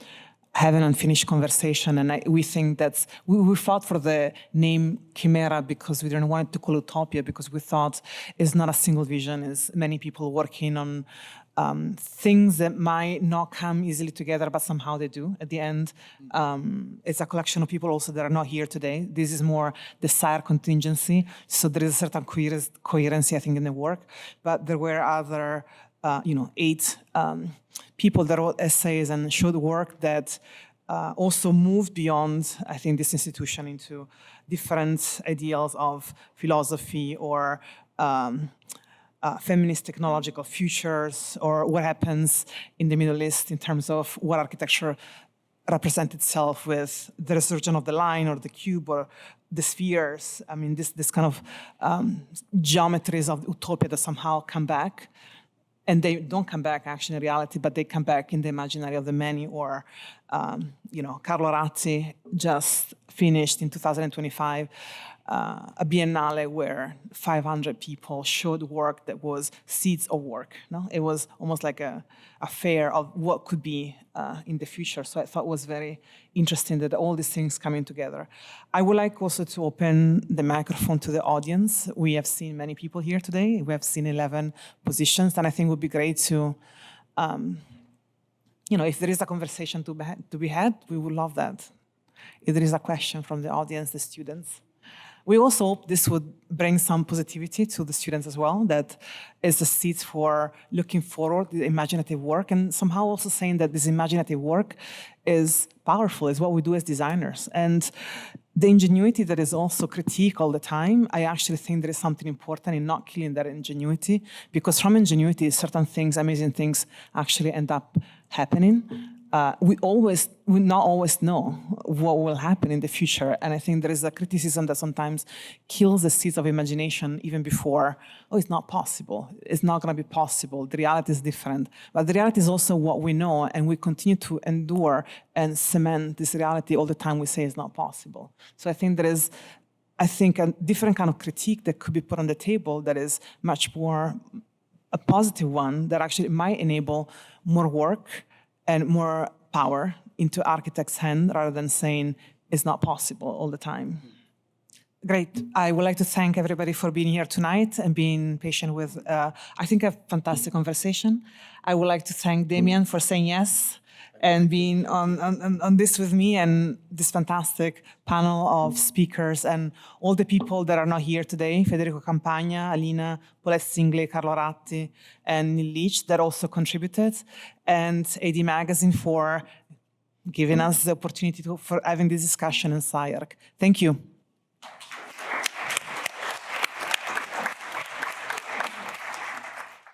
Speaker 2: have an unfinished conversation. And we think that's, we fought for the name Chimera because we didn't want it to call Utopia, because we thought it's not a single vision, it's many people working on things that might not come easily together, but somehow they do at the end. It's a collection of people also that are not here today. This is more the SIRE contingency. So there is a certain coherency, I think, in the work. But there were other 8 people that wrote essays and showed work that also moved beyond, I think, this institution into different ideals of philosophy or feminist technological futures, or what happens in the Middle East in terms of what architecture represents itself with the resurgence of the line or the cube or the spheres. I mean, this kind of geometries of utopia that somehow come back. And they don't come back actually in reality, but they come back in the imaginary of the many. Or, Carlo Ratti just finished in 2025 a biennale where 500 people showed work that was seeds of work. No? It was almost like a fair of what could be in the future. So I thought it was very interesting that all these things coming together. I would like also to open the microphone to the audience. We have seen many people here today. We have seen 11 positions, and I think it would be great to, if there is a conversation to be had, we would love that. If there is a question from the audience, the students. We also hope this would bring some positivity to the students as well, that is a seed for looking forward, the imaginative work, and somehow also saying that this imaginative work is powerful, is what we do as designers. And the ingenuity that is also critique all the time, I actually think there is something important in not killing that ingenuity, because from ingenuity, certain things, amazing things actually end up happening. We not always know what will happen in the future. And I think there is a criticism that sometimes kills the seeds of imagination even before, it's not possible. It's not going to be possible. The reality is different. But the reality is also what we know, and we continue to endure and cement this reality all the time we say it's not possible. So I think there is I think, a different kind of critique that could be put on the table that is much more a positive one that actually might enable more work and more power into architects' hands rather than saying it's not possible all the time. Great. I would like to thank everybody for being here tonight and being patient with, I think, a fantastic conversation. I would like to thank Damjan for saying yes and being on this with me and this fantastic panel of speakers and all the people that are not here today, Federico Campagna, Alina, Paulette Singley, Carlo Ratti, and Leach that also contributed, and AD Magazine for giving us the opportunity for having this discussion in SCI-Arc. Thank you.